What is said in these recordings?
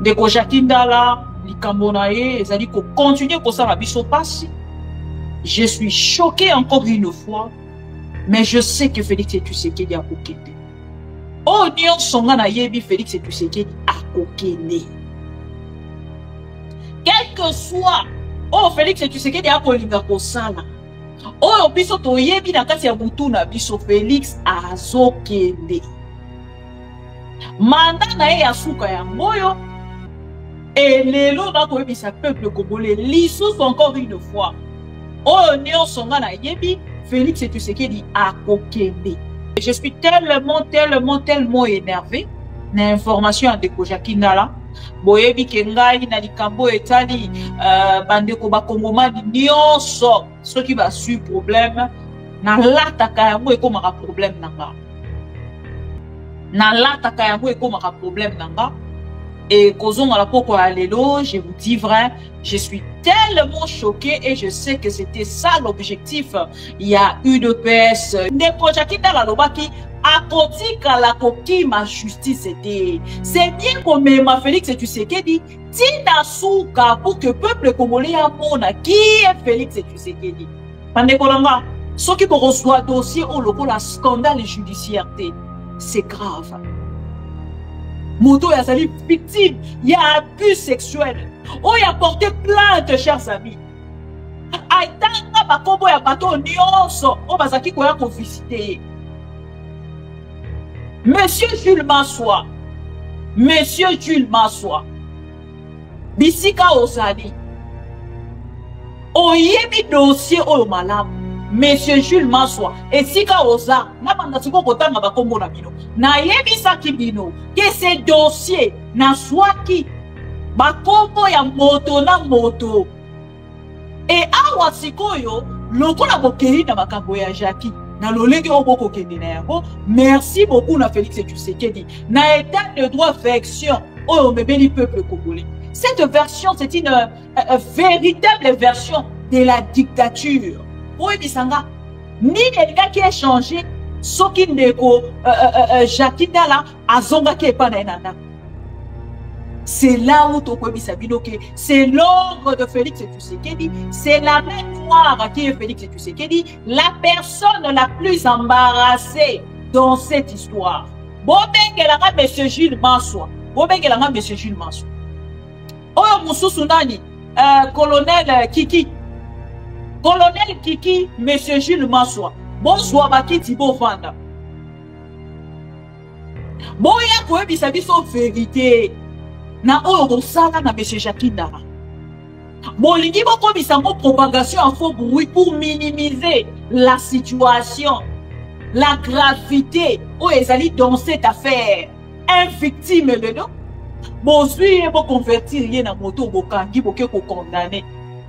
ndeko Jakindala likambo na ye ezali ko continuer kosala biso pasi. Je suis choqué encore une fois, mais je sais que Félix Tshisekedi a kokende. Oh nyonso nga na yebi Félix Tshisekedi a kokende. Quel que soit oh Félix Tshisekedi a kolinga kosala. Oh biso to yebi na kati ya butu na biso Félix azokende. Manda na ye ya suka ya moyo. Et lelo na koyebisa peuple congolais lisusu encore une fois. Oh nyonso nga na yebi Félix Tshisekedi a kokende. Je suis tellement énervé na information ya ndeko Jakindala. Boyebi ke ngai na likambo etali bandeko bakongomani nyonso soki basu problème na lataka yango ekomaka problème nanga. Na lataka yango ekomaka problème nanga. Et kozonga la poko ya lelo, je vous dis vrai, je suis tellement choqué et je sais que c'était ça l'objectif. Il y a UDPS. Ndeko Jakindala lobaki akotika la koki ma justice était. C'est bien comme ma Félix Tshisekedi tina souka pour que peuple congolais amona qui est Félix Tshisekedi. Pandeko langa, soki ko reçoit dossier au lokola scandale judiciaire, c'est grave. Moto ya sali victime, il y a abus sexuel. Oh, il a porté plainte, chers amis. Aïtanga bakombo ya bato nyonso, oh bazaki koya ko visiter. Monsieur Jules Massoua, Monsieur Jules Massoua, bisika ozali. Oyebi dossier oyo malamu. Monsieur Jules Massoua, et sika oza, na banda siko kotanga bakombo na bino. Na yebisa ki bino, que ces dossiers na swaki bakombo ya moto na moto. Et awa sikoyo, lokola bokeli na makambo ya Jackie. Na lolenge oboko kende na yango. Merci beaucoup na Félix Tshisekedi. Na état de droit version oyo mebeli peuple congolais. Cette version, c'est une véritable version de la dictature. Oui, bisanga, ni les gars qui a changé, soki ndeko Jakindala azonga qui est pas nainana. C'est là où tu peux bisabino que c'est l'ombre de Félix Tshisekedi, c'est la même noire qui est Félix Tshisekedi, la personne la plus embarrassée dans cette histoire. Bobengelanga Monsieur Jules Massoua, bobengelanga Monsieur Jules Massoua. Oh mususu nani, colonel Kiki. Colonel Kiki, Monsieur Jules Massoua. Bonsoir, Bakiti Bovanda. Boya koyebisa biso vérité. Na oyo sala na Monsieur Jakindala. Bolingi bokobisa mo propagation en faux bruit pour minimiser la situation, la gravité où ils allaient dans cette affaire. Un victime le nom. Bozui bo convertir yé na moto bokangi boke ko condamner.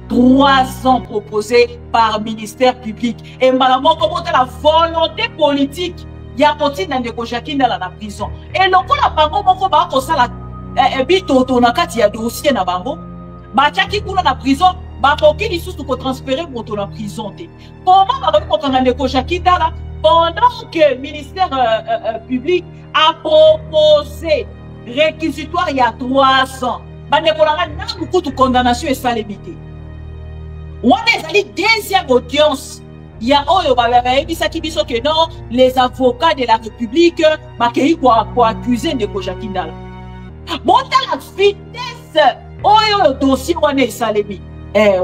3 ans proposés par ministère public. Et malheureusement, comment la volonté politique, il y a continué dans ndeko Jakindala na prison. Et donc, on a pas comment ba ko sala bitoto na kati ya dossier na bango. Ba chaki kuna na prison, ba koki lisusu ko transférer moto na prison te. Comment ba ko kanga ndeko Jakindala pendant que le ministère public a proposé réquisitoire il y a 3 ans. Ba ndeko na beaucoup de condamnation et salémité. On est allé deuxième audience. Il y a que non, les avocats de la République pour accuser Ndeko Jakindala. Bon, dans la vitesse, le dossier on est salé.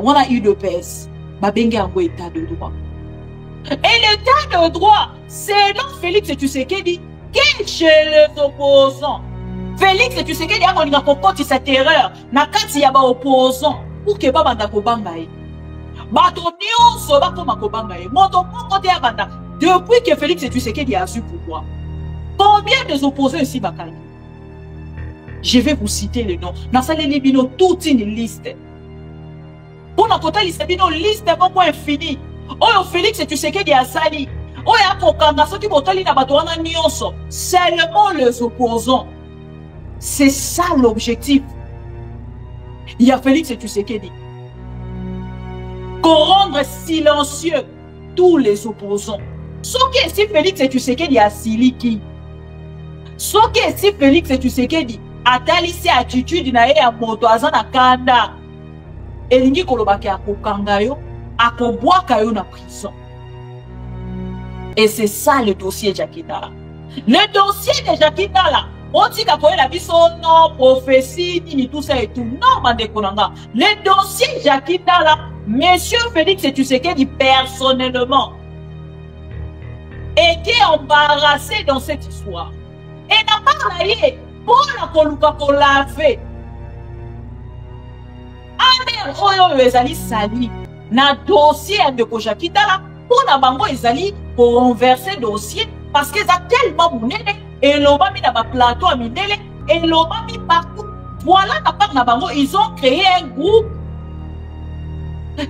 On a eu de pèse. Babenga en état de droit. Et l'état de droit, c'est non Félix Tshisekedi qui est chez les opposants. Félix Tshisekedi a dit qu'il sa terreur. Na kati ya ba opposants pour que baba ndako bangaye. Bato nyonso bakoma kobanga ye. Moto moko te abanda. Depuis que Félix Tshisekedi a su pouvoir. Combien des opposants ici bakali? Je vais vous citer les noms. Nasaleli bino toute une liste. Pour notre côté, liste bino liste beaucoup infini. Oyo Félix Tshisekedi a sali. Oya kokanga soki botali na bato wana nyonso. Seulement les opposants. C'est ça l'objectif. Il y a Félix Tshisekedi. Rendre silencieux tous les opposants. Ce qui est si Félix Tshisekedi a siliki. Ce qui est si Félix Tshisekedi atalisi attitude na ye ya moto aza na kanda elingi kolobaki akokanga yo akobwaka yo na prison. Et c'est ça le dossier Jackie Ndala. Le dossier de Jackie Ndala, on dit qu'à la biso non prophétie ni tout ça et tout. Non, Mandekonanga. Le dossier Jackie Ndala, monsieur Félix Tshisekedi personnellement était embarrassé dans cette histoire. Et n'a pas parlé pour la koluka ko laver. Amer oyo ezali sali na dossier de Jackie Ndala pour na bango ezali pour renverser dossier parce que ça tellement monene et l'on mis dans ma plateau à minele et l'on mis partout. Voilà la part na bango ils ont créé un groupe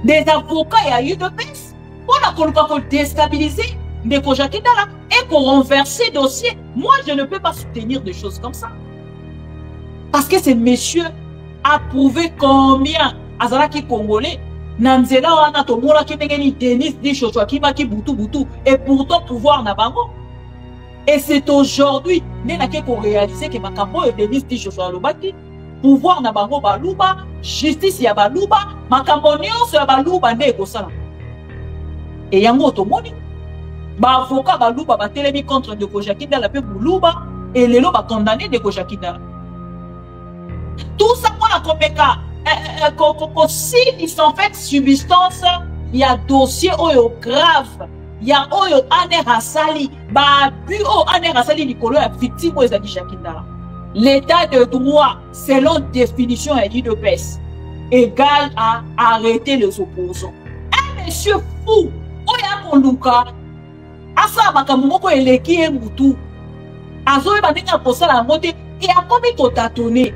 des avocats et UDPS pour la koluka ko déstabiliser de Jackie Ndala et pour renverser dossier. Moi je ne peux pas soutenir des choses comme ça parce que ces messieurs a prouvé combien Azalaki Congolais Nanzela wana tomona ki ndenge ni Denis di Chochoakima ki butu et pourtant pouvoir na bango. Et c'est aujourd'hui nenake ko réaliser que makambo et Denis di Chochoalobaki pouvoir na bango baluba justice ya baluba makambo nyonso ya baluba nde ekosala. Et yango tomoni ba avocat baluba batelemi contre de Jackie Ndala pe buluba et lelo ba condamné de Jackie Ndala. Tout ça pour la compéka si ils sont faits substance, il y a dossier oyo grave, il y a oyo ane rasali, ba bu o ane rasali Nicolo est victime aux Jackie Ndala. L'état de droit, selon définition et l'UDPS, égal à arrêter les opposants. Un monsieur fou, oya koluka, asa makamoko eleki e mutu, azo e bandinga posala ngote, et a komi kotatone.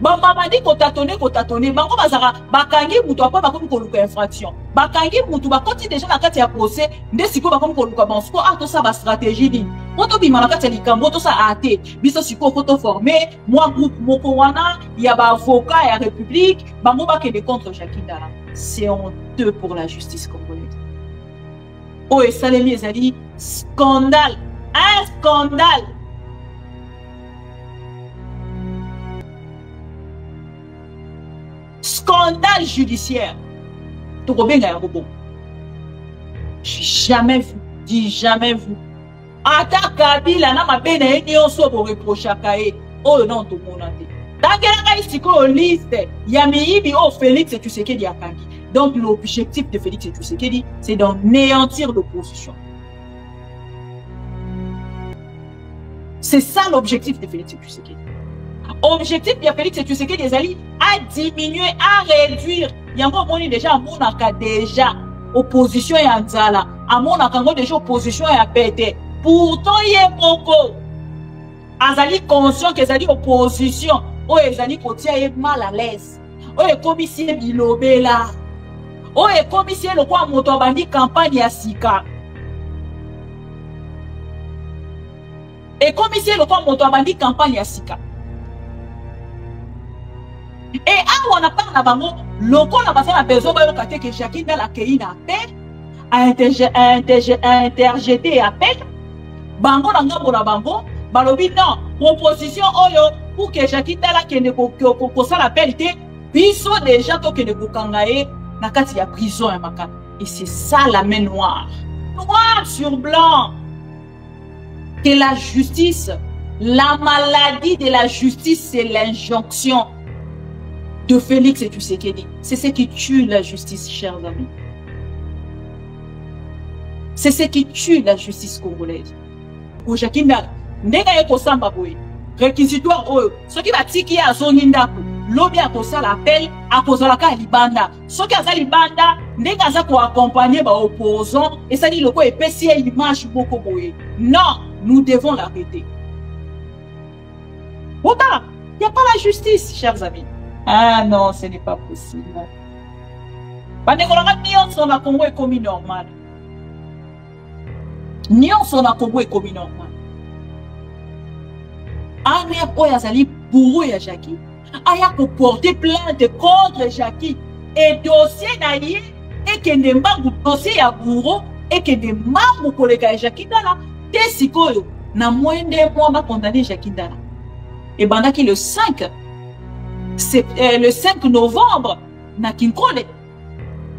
Maman dit kotatone bango bazara bakangi mutu apa bakomi koluka infraction bakangi mutu bakoti déjà na kati ya procès nde siko bakomi koluka bansko to sa ba stratégie ni poto bima na kati ya likambo to sa ate biso siko photo formé moi groupe moko wana ya ba avocat ya république bango bakende contre Jackie Ndala. C'est honteux pour la justice congolaise. Oh et salemi ezali scandale, un scandale. Scandale judiciaire. Tout bien un robot. Jamais vu. Dis jamais vu. Attaque Kabila na mabene ni oso bo reprocher kae. Oh non tout monde ate. Tangela ici ko liste. Yamiibi o Félix Tshisekedi akangi. Donc l'objectif de Félix Tshisekedi c'est d'anéantir l'opposition. C'est ça l'objectif de Félix Tshisekedi. Objectif de Félix Tshisekedi ezali à diminuer, à réduire. Yango moni déjà monaka déjà opposition ya nzala, amonaka ngo déjà opposition ya pete. Pourtant ye moko azali conscient que ezali opposition o ezali kotia ye mal à l'aise. O ekomisie bilobela. O ekomisie lokwa moto abandi campagne ya sika. Ekomisie lokwa moto abandi campagne ya sika. Et à on a pas na bango loko na basa na besoin ba yoka que Jackie Ndala kei na appel a interjeté appel bango na ngambo na bango balobi non proposition oyo pour que Jackie Ndala kende ko sala appel te biso déjà to kende ko kangaye na kati ya prison ya makana. Et c'est ça la main noire, noir sur blanc, que la justice, la maladie de la justice c'est l'injonction de Félix Tshisekedi. C'est ce qui tue la justice, chers amis. C'est ce qui tue la justice congolaise. Pour Jackie Ndala, ndenge eko samba boye, réquisitoire oyo, ce qui va tiki ya zongi ndako, lobi akosa l'appel, akozala ka libanda. Ce qui a libanda, ndenge aza ko accompagner ba opposants, et ça dit loko epesi image boko boye. Non, nous devons l'arrêter. Voilà, il n'y a pas la justice, chers amis. Ah non, ce n'est pas possible. Nyonso na Congo est comme normal. Nyonso na Congo est comme normal. Ane oya zali bourreau ya Jackie. Aya ko porter plainte contre Jackie. Et dossier na ye et que ne mbangu dossier ya bourreau et que ne mbangu koleka ya Jackie Ndala. Te sikoyo na mwende mwa ba condamner Jackie Ndala. et bandaki le 5 novembre na Kinkole.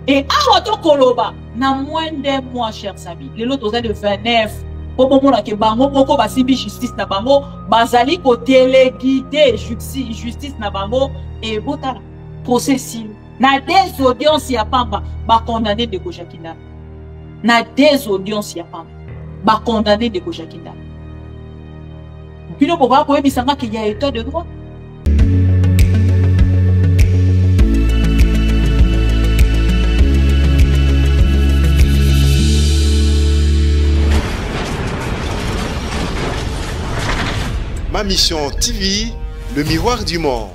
Et awa to koloba na moins d'un mois, chers amis. Le lot le 29. Pour moment que bango moko basimbi justice na bango, bazali ko téléguider justice na bango et botala procès civil. Na des audiences ya pamba ba condamné de Kojakinda. Na des audiences ya pamba ba condamné de Kojakinda. Bino boba ko ebisanga qu'il y a état de droit. Ma mission TV, le miroir du monde.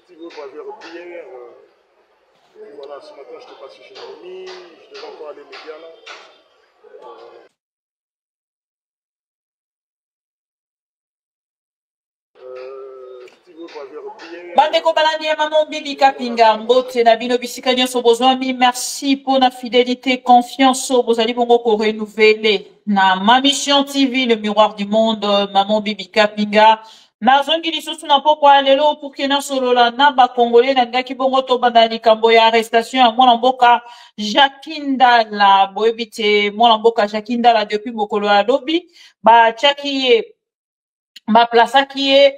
Steve m'avait repris hier. Voilà, ce matin, je n'étais pas chez Naomi. Je devais encore aller aux médias là. Bandeko balani ya maman Bibi Kapinga mbote na bino bisika nyonso besoin mi merci pour la fidélité confiance bozali bongo ko renouveler na ma mission TV le miroir du monde maman Bibi Kapinga nazongi lisusu na pokwa lelo pour que na solola na ba congolais na ngaki bongo to banda likambo ya arrestation ya mwana mboka Jakinda la boyebite mwana mboka Jakinda la depuis mokolo ya lobi ba tchaki ma place qui est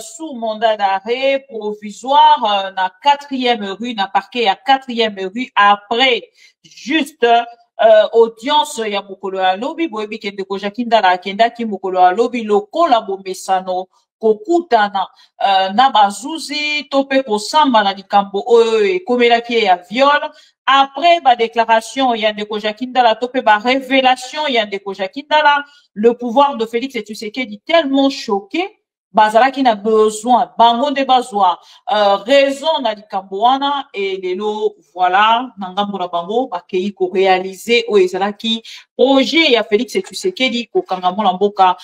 sous mandat d'arrêt provisoire na 4e rue na parquet à 4e rue après juste audience ya mokolo ya lobi boyebi kende ko Jakinda la kenda ki mokolo ya lobi lokola bomesano kokutana na bazuzi to pe kosamba na likambo oyo ekomelaki ya viol. Après ma déclaration, il y a de Kojakindala, topé ma révélation, il y a de Kojakindala, le pouvoir de Félix Tshisekedi tellement choqué, bazala qui n'a besoin, bango de besoin, raison na likambouana, et lelo, voilà, nangambo na bango, bakei ko réaliser, o ezala ki, projet ya Félix Tshisekedi, ko kangamo na mboka,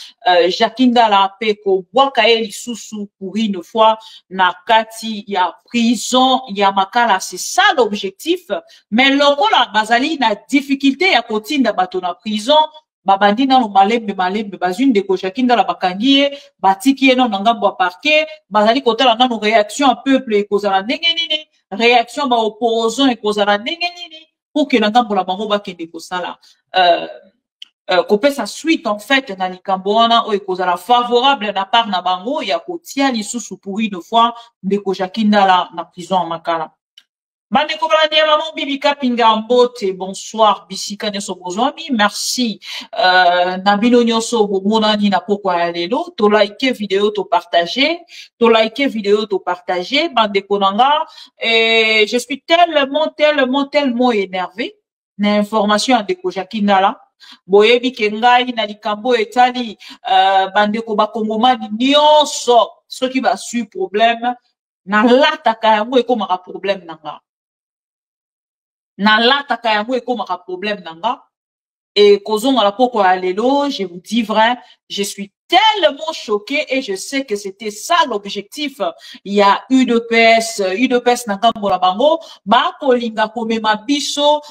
Jakindala, pe ko boaka e lisusu pour une fois, na kati ya prison, ya makala, c'est ça l'objectif. Mais lokola bazali na difficulté ya kotinda bato na prison babandi na malembe bazune de Kojakinda la bakangie batiki eno na ngambo ya parquet bazali kotala na réaction à peuple ekozala ndenge nini réaction ba opposant ekozala ndenge nini pour que na ngambo la bango bakende kosala kopesa suite en fait na likambo wana o ekozala favorable na part na bango ya kotia lisusu pour une fois de Kojakinda la na prison en makala. Bandeko balandi ya maman Bibi Kapinga mbote bonsoir bisika nyonso bozwami merci na bino nyonso bomonani na pokwa ya lelo to like vidéo to partager bandeko nanga et je suis tellement énervé na information ya ndeko Jakinda la boyebi ke ngai na likambo etali bandeko bakongomani nyonso soki basu problème na lataka yango ekomaka problème nanga na lataka yango ekomaka problème nanga et kozonga la poko ya lelo je vous dis vrai je suis tellement choqué et je sais que c'était ça l'objectif. Il y a UDPS na ngambo la bango ba kolinga komema biso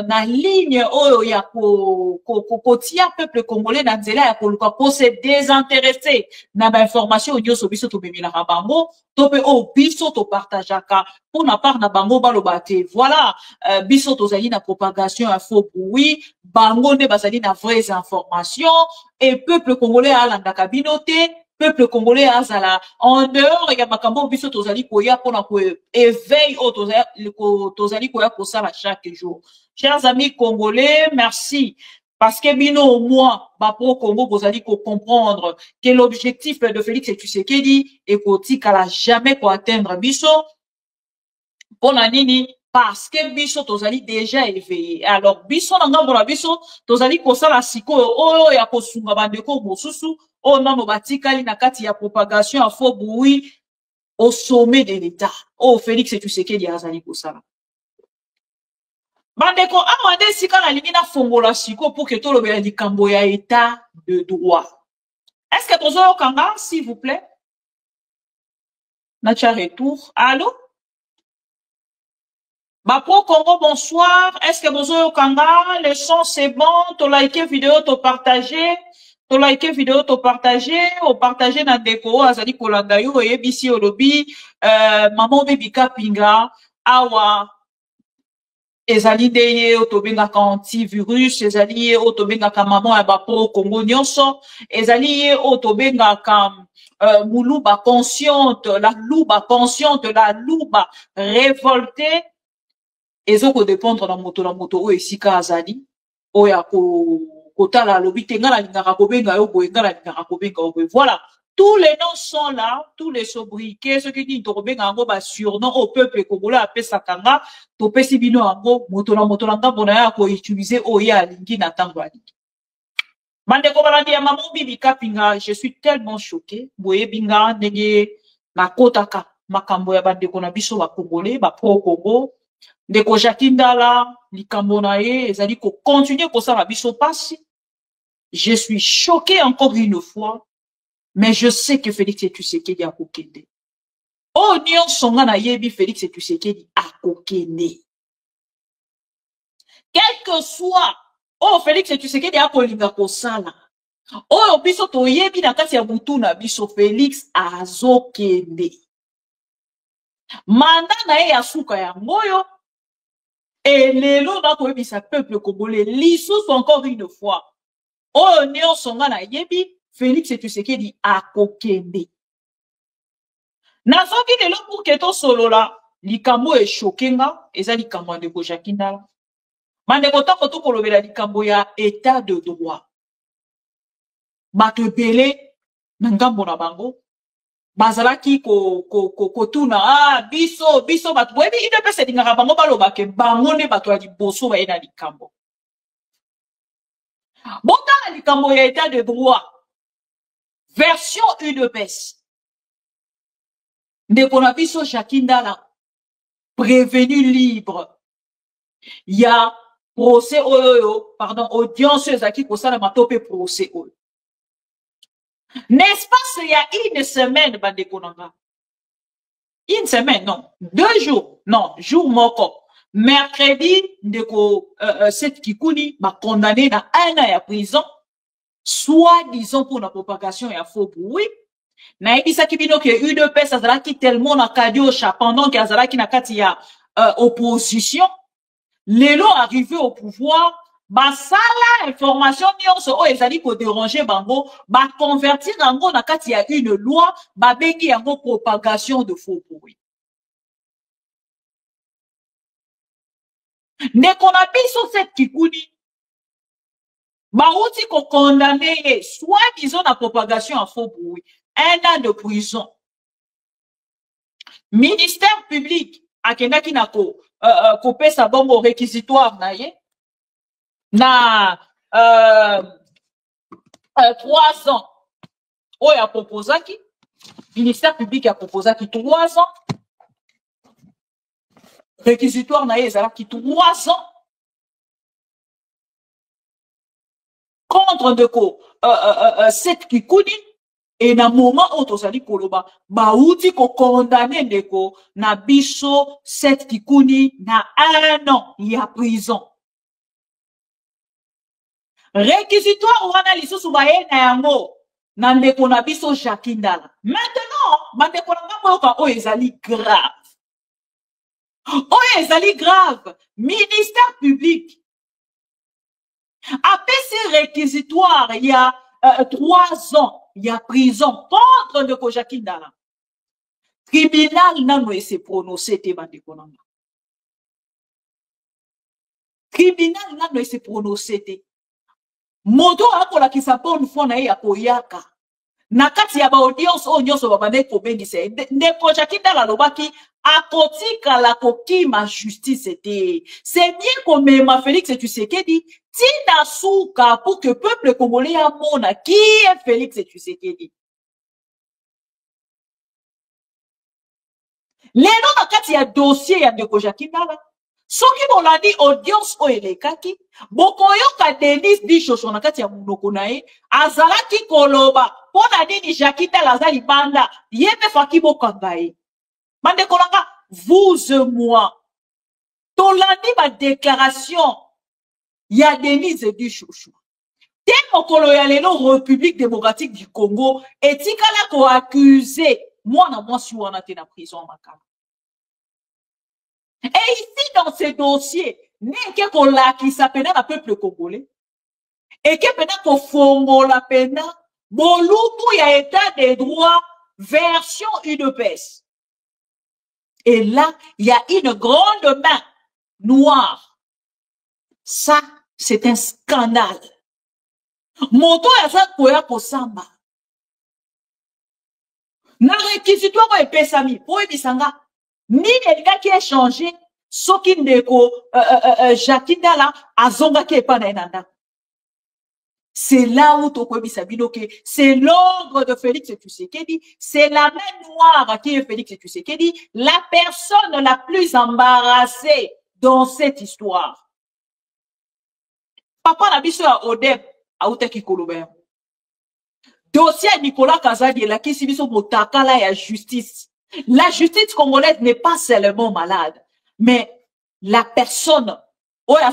na ligne oyo ya kotia peuple congolais na nzela ya koluka ko se désintéresser na ba information nyonso biso to bemila bango to pe o biso to partageaka pour na part na bango baloba te voilà biso to zali na propagation ya faux bruit bango ne bazali na vraies informations et peuple congolais a la kabinote peuple congolais azala en dehors ya makambo biso tozali koya pona ko éveil o tozali koya kosala chaque jour. Chers amis congolais, merci parce que bino au moins ba pro Congo bozali ko comprendre que l'objectif de Félix Tshisekedi est kotikala jamais ko atteindre biso pona nini parce que biso tozali déjà éveillé. Alors biso na ngambo na biso tozali kosala sikoyo oyo ya kosunga bandeko mosusu o nano batikali na kati ya propagation ya faux bruit au sommet de l'État. Oh Félix Tshisekedi azali kosala. Bandeko amande sika na lingi na fongola siko pour que tolobe ya likambo ya état de droit. Est-ce que tozo kanga s'il vous plaît? Nacha retour. Allô? Bah, pro Congo, bonsoir. Est-ce que vous avez Kanga? Le son, c'est bon. Tu liké vidéo, tu partagé. Tu liké vidéo, tu partagé. Ou partagé na déco, azali kolanda yo, ebisi olobi, maman bebika pinga, awa, ezali deye, otobengaka antivirus, ezali ye, otobengaka maman ya ba pro Congo nyonso, ezali ye, otobengaka, muluba consciente, la louba révoltée, ezoko dépendre na moto oyo esika azali oya kotala alobi te nga nalingaka kobenga yo boye nga nalingaka kobenga yo boye. Voilà, tous les noms sont là, tous les sobriquets, ceux qui disent tokobenga yango ba surnom au peuple congolais apesaka nga topesi bino yango moto na ngambo na ya koutiliser oyo alingi na ntango alingi. Bandeko balandi ya maman bibi kapinga, je suis tellement choqué boyebi nga ndenge nakotaka makambo ya bandeko na biso ba congolais ba pro Congo. Ndeko Jackie Ndala, likambo na ye, ezali ko continuer kosala biso pasi. Je suis choqué encore une fois, mais je sais que Félix Tshisekedi a kokende. Oh, nyonso nga na yebi Félix Tshisekedi a kokende. Quel que soit, oh, Félix Tshisekedi a kolinga kosala. Oh, biso to yebi na kati ya butu na biso Félix azokende. Manda na ye ya suka ya ngoyo. Et les lots d'un sa peuple congolais, l'issous encore une fois. Oh, néo songa na yebi, Félix Tshisekedi a kokende. Nazoki de l'eau pour que to solo la, likambo e choquenga, eza likambo de Jackie Ndala. Mandeko toko to kolobela likambo ya état de droit. Bato belé, nangambo na bango. Bazalaki kotuna biso bato boyebi ide pese dingaka bango balobake bango ne bato ya liboso baye na likambo botala likambo ya état de droit version UDPS ndeko na biso Jackie Ndala prévenu libre ya procès oyo pardon audience ezaki kosala matope procès oyo. N'est-ce pas, il y a une semaine, bandeko nanga. Une semaine, non. 2 jours, non. Jour moko. Mercredi, ndeko, cette Kikuni m'a condamné à 1 an à prison, soit disons pour la propagation et à faux bruit. Na ebisa kibino ke UDPS azalaki tellement na kadiosha pendant que azalaki na kati ya opposition. Lelo arrivé au pouvoir. Basala information nyonso o ezali ko déranger bango ba convertir yango na kati ya une loi ba bengi yango propagation de faux bruit. Ndeko na biso cette Kikuni ba uti ko condamner soit disons na propagation en faux bruit 1 an de prison. Ministère public akendaki na ko pesa bongo réquisitoire na ye na 3 ans. Oh, il a proposé qui? Ministère public a proposé qui 3 ans. Réquisitoire na yezala qui 3 ans. Contre de ko cette qui coûte et na moment où tozali koloba ba uti ko condamné ndeko na biso cette qui kuni na 1 an ya prison. Réquisitoire wana lisusu baye na yango na ndeko na biso Jackie Ndala. Maintenant, bandeko na ngambo oyo ezali grave. Oyo ezali grave. Ministère public a fait réquisitoire il y a 3 ans, il y a prison contre ndeko Jackie Ndala. Tribunal nano ese prononcé te bandeko na. Tribunal nano ese prononcé te. Moto akola kisa bonne fois na ya koyaka na kati ya ba audience o nyonso babane ko bengise ndeko Jackie Ndala lobaki akotika la kokima justice était c'est bien comme ma Félix Tshisekedi tina suka pour que peuple congolais amona qui est Félix Tshisekedi lelo na kati ya dossier ya ndeko Jackie Ndala. Soki bolandi audience o elekaki, bokoyoka Denis Dichocho na kati ya munoko na ye, azalaki koloba, pona nini Jackie Ndala azali banda, yebe faki bokanga ye. Bande kolanga, vous et moi. tolandi ba déclaration ya Denise du Chouchou. Te mokolo ya lelo République démocratique du Congo etikala ko accuser mwana mwasi wana te na prison makala. Et ici dans ce dossier, n'est que qu'on l'a qui s'appelle le peuple congolais et que pena ko fongola pena bolubu ya état des droits version UDPS. Et là, il y a une grande main noire. Ça, c'est un scandale. Moto ya sa koya ko samba. Na réquisitoire ko epesami, po ebisanga. Ni les gars qui a changé, ce qui n'est que Jacquinda là, azonga qui est pas nainanda. C'est là où tu peux savoir que c'est l'ordre de Félix Tshisekedi, c'est la main noire qui est Félix Tshisekedi, la personne la plus embarrassée dans cette histoire. Papa la biso à Odeb, à Outeki Kolobert. Dossier Nicolas Kazadi, la qui biso motaka la ya justice. La justice congolaise n'est pas seulement malade, mais la personne, la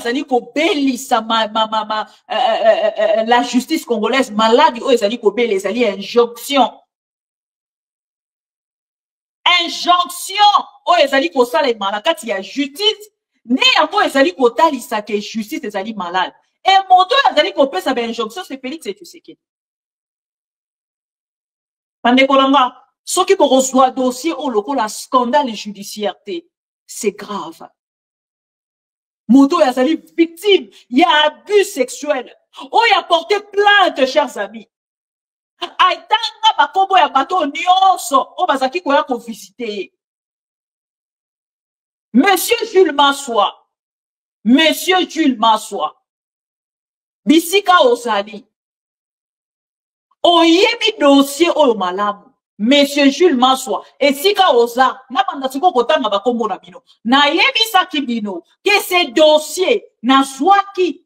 justice congolaise malade, injonction. Injonction, il y a justice, justice est malade. Et mon Dieu, injonction, c'est Félix Tshisekedi. Ce qui reçoit dossier au local la scandale judiciaire, c'est grave. Moto y a victime, il y a abus sexuel. Oh, il a porté plainte, chers amis. Aïtanga bakombo ya bato nyonso, o bazaki koya ko visiter. Monsieur Jules Massoua, Monsieur Jules Massoua, bisika ozali. Oyebi dossier o malamu. Monsieur Jules Massoua, et si ka oza, na bandasiko kotanga bakombo na bino, na yebisa ki bino, que ces dossiers, na swaki,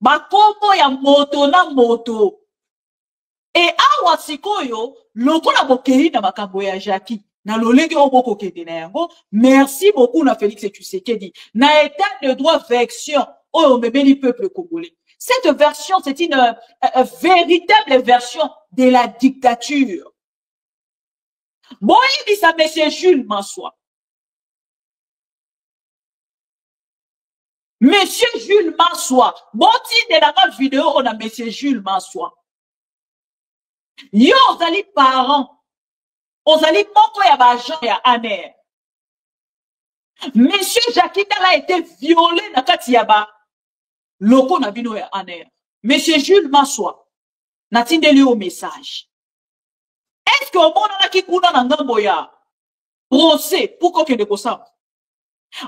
bakombo ya moto na moto. Et awa sikoyo, loko la bokeri na makambo ya Jackie, na lolenge oboko kende na yango, merci beaucoup na Félix Tshisekedi, na état de droit version, oh mebeli peuple congolais. Cette version, c'est une véritable version de la dictature. Bon, il dit ça, monsieur Jules Massoua. Monsieur Jules Massoua. Bon, il de la vidéo, on a monsieur Jules Massoua. Yo, on a les parents. On a les moko ya bajan ya aner. Monsieur Jackie a été violé na kati ya ba. Loko na bino ya aner. Monsieur Jules Massoua. Natindeli au message. Est-ce que au monde a qui kuna na ngambo ya procès pour qu'on ne kosa?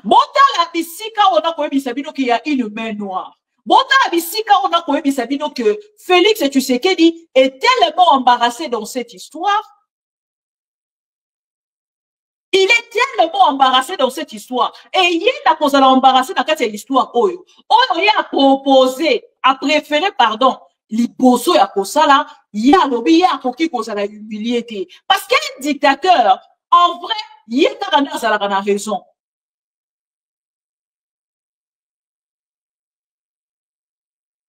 Bota la bisika on a koyebisa bino qu'il y a une main noire. Bota la bisika on a koyebisa bino que Félix Tshisekedi est tellement embarrassé dans cette histoire. Il est tellement embarrassé dans cette histoire. Et il a posé embarrassé dans cette histoire. Oyo a proposé, a préféré, pardon, liboso ya kosala, ya lobi ya koki kosala humilié. Parce qu'un dictateur, en vrai, il est a raison.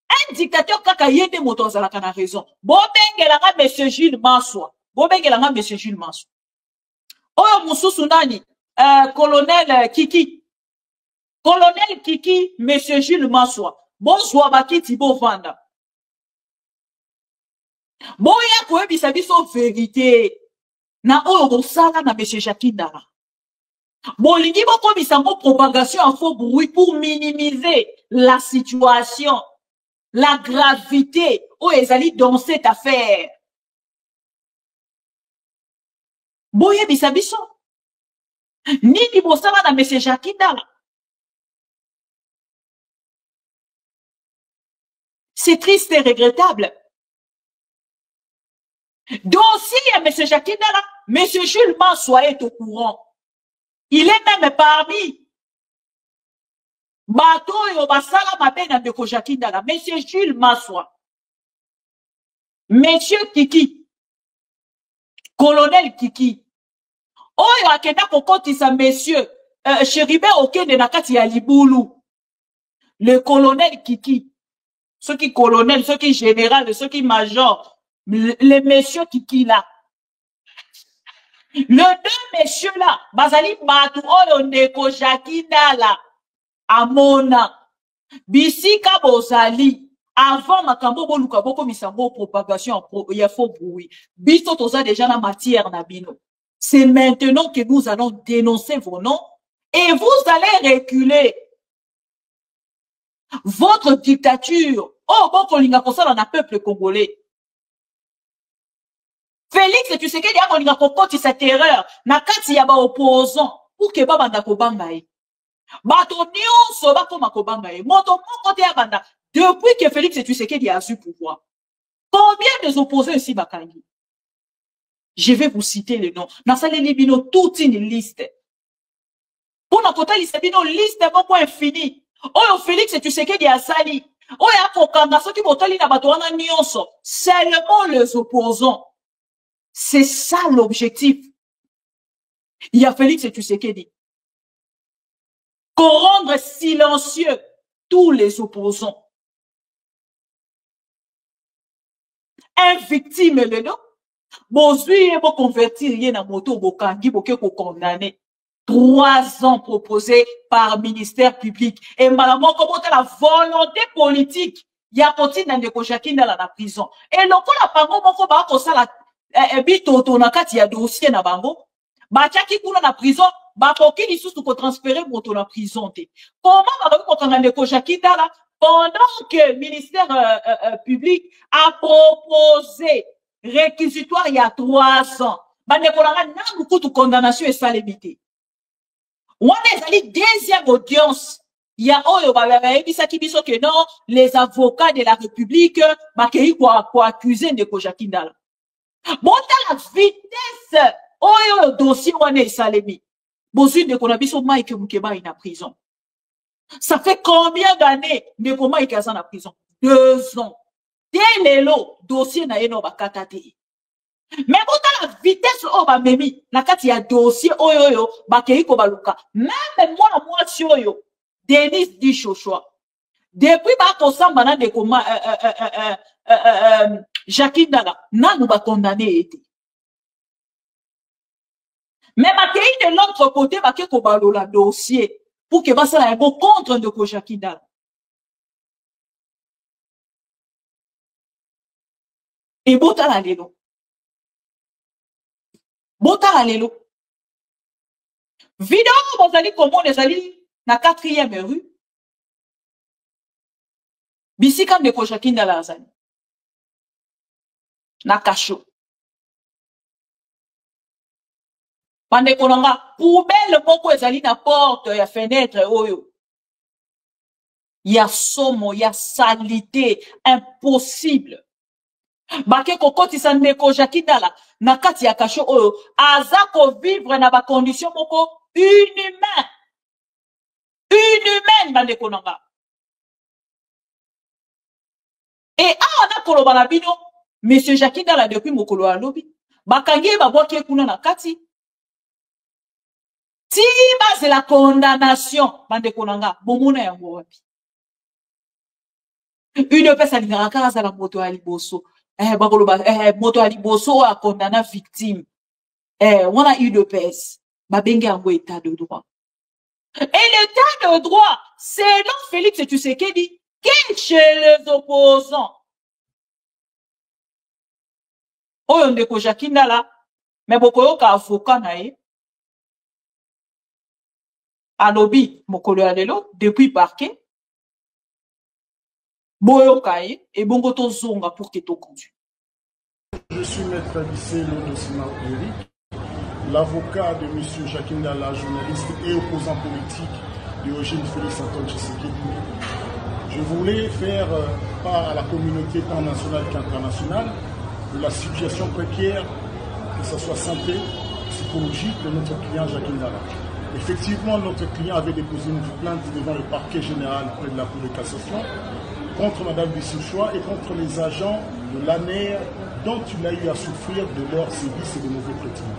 Un dictateur kaka yende moto za la raison. Bobengelanga monsieur Jules Massoua. Bobengelanga monsieur Jules Massoua. Oyo mususu nani? Colonel Kiki. Colonel Kiki, monsieur Jules Massoua. Bonsoir bakiti bo vanda. Boya koyebisa biso vérité na oyo bosala na monsieur Jacquinda. Bolingi bokomisa mo propagation en faux bruit pour minimiser la situation, la gravité où ezali dans cette affaire. Boyebisa biso nini bosala na monsieur Jacquinda. C'est triste et regrettable. Dossier à M. Jacquinda, M. Jules Massoua est au courant. Il est même parmi. Bato yo basala mabena de Jacquinda, M. Jules Massoua. Monsieur Kiki. Colonel Kiki. Oyo akenda kokotisa monsieur Chéribert Okende Nakati ya Liboulou. Le colonel Kiki. Ceux qui colonel, ceux qui général, ceux qui major. Les messieurs Kiki là. Le deux messieurs là. Bazali Batu Oyo Ndeko Jakinda là. Amona. Bisika Bozali. Avant makambo boluka boko misambo propagation il y a faux bruit. Biso toza déjà la matière nabino. C'est maintenant que nous allons dénoncer vos noms et vous allez reculer. Votre dictature. Oh, bon, kolinga kosala na peuple congolais. Félix, tu sais qu'il y a kolinga kokoti sa terreur. Na kati ya ba opposant. Pour que ba banda kobanga e. Bato nyonso ba koma kobanga e. Moto moko te ya banda. Depuis que Félix Tshisekedi a su pouvoir, combien de opposants ici bakangi? Je vais vous citer les noms. Nasale libino toute une liste. Pour notre total, il bino liste beaucoup infini. Oh Félix Tshisekedi a sali. Oh ya kokanga soki botali na bato wana nyonso. Seulement les opposants. C'est ça l'objectif. Il y a Félix Tshisekedi. Rendre silencieux tous les opposants. Un victime le nom, bozui et bo convertir yé na moto bokangi boke ko condamné 3 ans proposés par ministère public et malamon comment la volonté politique ya koti na Ndeko Jakinda la prison et lokola bango moko ba ko sala bitoto na kati ya dossier na bango ba tchaki kuna na prison ba koki lisusu ko transférer moto na prison te comment ba ko kanga Ndeko Jakinda la pendant que le ministère public a proposé réquisitoire il y a 3 ans, de condamnation et ça limité. On a les deuxième audience. Il y a que non, les avocats de la République pour accuser Ndeko Jakinda. Bon, la vitesse, le dossier on est salemi. Bozu de Konabiso Mike Mukeba est en prison. Ça fait combien d'années de comment il est en prison? 2 ans. Dès le dossier n'a pas bakatati. Mais bon, la vitesse au bamemi, la kati ya dossier oyoyo, bakei ko baluka. Même moi, yo, Denis dit chochoa. Depuis ba kosamba na de comment Jakinda na nous ba condamné été. Mais bakei de l'autre côté, bakei ko balola dossier. Pour que ça ait un contre Ndeko Jakinda. Et bota la lelo. Bota la lelo. Vidéo, vous allez comment les alliés na 4e rue. Bisika Ndeko Jakinda la azali. Na kacho. Pande konanga poubelle moko ezali na porte ya fenêtre oyo. Ya somo, ya salité impossible. Bake kokoti sa Ndeko Jakinda la na kati ya kasho oyo azako vivre na ba condition moko inhumaine. Inhumaine bande konanga. Et ana koloba na bino monsieur Jakinda la depuis mokolo alobi bakangi ba boke kuna na kati. Si c'est la condamnation, bande konanga, bomona ya wapi. Une personne qui a casa la moto à Liboso, moto à Liboso a condamné victime. On a eu de pèse, babenge en état de droit. Et l'état de droit, c'est non Félix Tshisekedi qui est chez les opposants. Oh, Ndeko Jakinda là, mais beaucoup ka avocat nae. Alobi mokolo ya lelo depuis parquet boyo kaye et bongo to zonga pour que to conduit. Je suis maître lycée Lodosima Eric, l'avocat de M. Jakinda, la journaliste et opposant politique de Eugène Félix Antoine Tshisekedi. Je voulais faire part à la communauté tant nationale qu'internationale de la situation précaire, que ce soit santé, psychologique de notre client Jakinda. Effectivement, notre client avait déposé une plainte devant le parquet général près de la Cour de cassation contre Mme Bissouchoua et contre les agents de l'ANER dont il a eu à souffrir de leurs sévices et de mauvais traitements.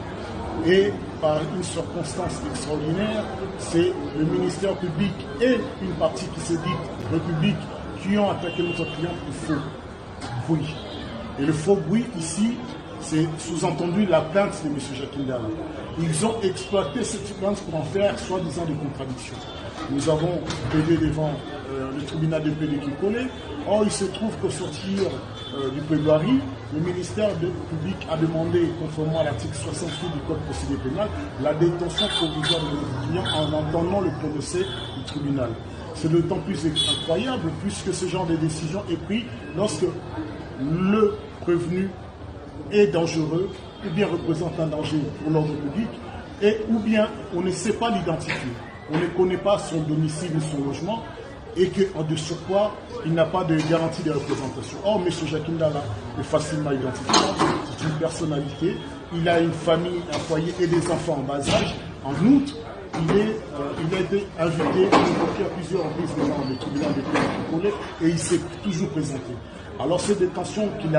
Et par une circonstance extraordinaire, c'est le ministère public et une partie qui se dit République qui ont attaqué notre client pour faux bruit. Et le faux bruit ici, c'est sous-entendu la plainte de M. Jacques Ndala. Ils ont exploité cette plainte pour en faire soi-disant des contradictions. Nous avons plaidé devant le tribunal de paix de Kikole. Or, il se trouve qu'au sortir du plaidoirie, le ministère public a demandé, conformément à l'article 68 du Code procédé pénal, la détention provisoire de notre client en entendant le prononcé du tribunal. C'est d'autant plus incroyable puisque ce genre de décision est pris lorsque le prévenu est dangereux ou bien représente un danger pour l'ordre public et ou bien on ne sait pas l'identifier. On ne connaît pas son domicile ou son logement et qu'en de surcroît, il n'a pas de garantie de représentation. Or, M. Jacques Ndala est facilement identifiable, c'est une personnalité, il a une famille, un foyer et des enfants en bas âge. En outre, il a été invité à plusieurs reprises devant le tribunal de paix et il s'est toujours présenté. Alors cette détention qui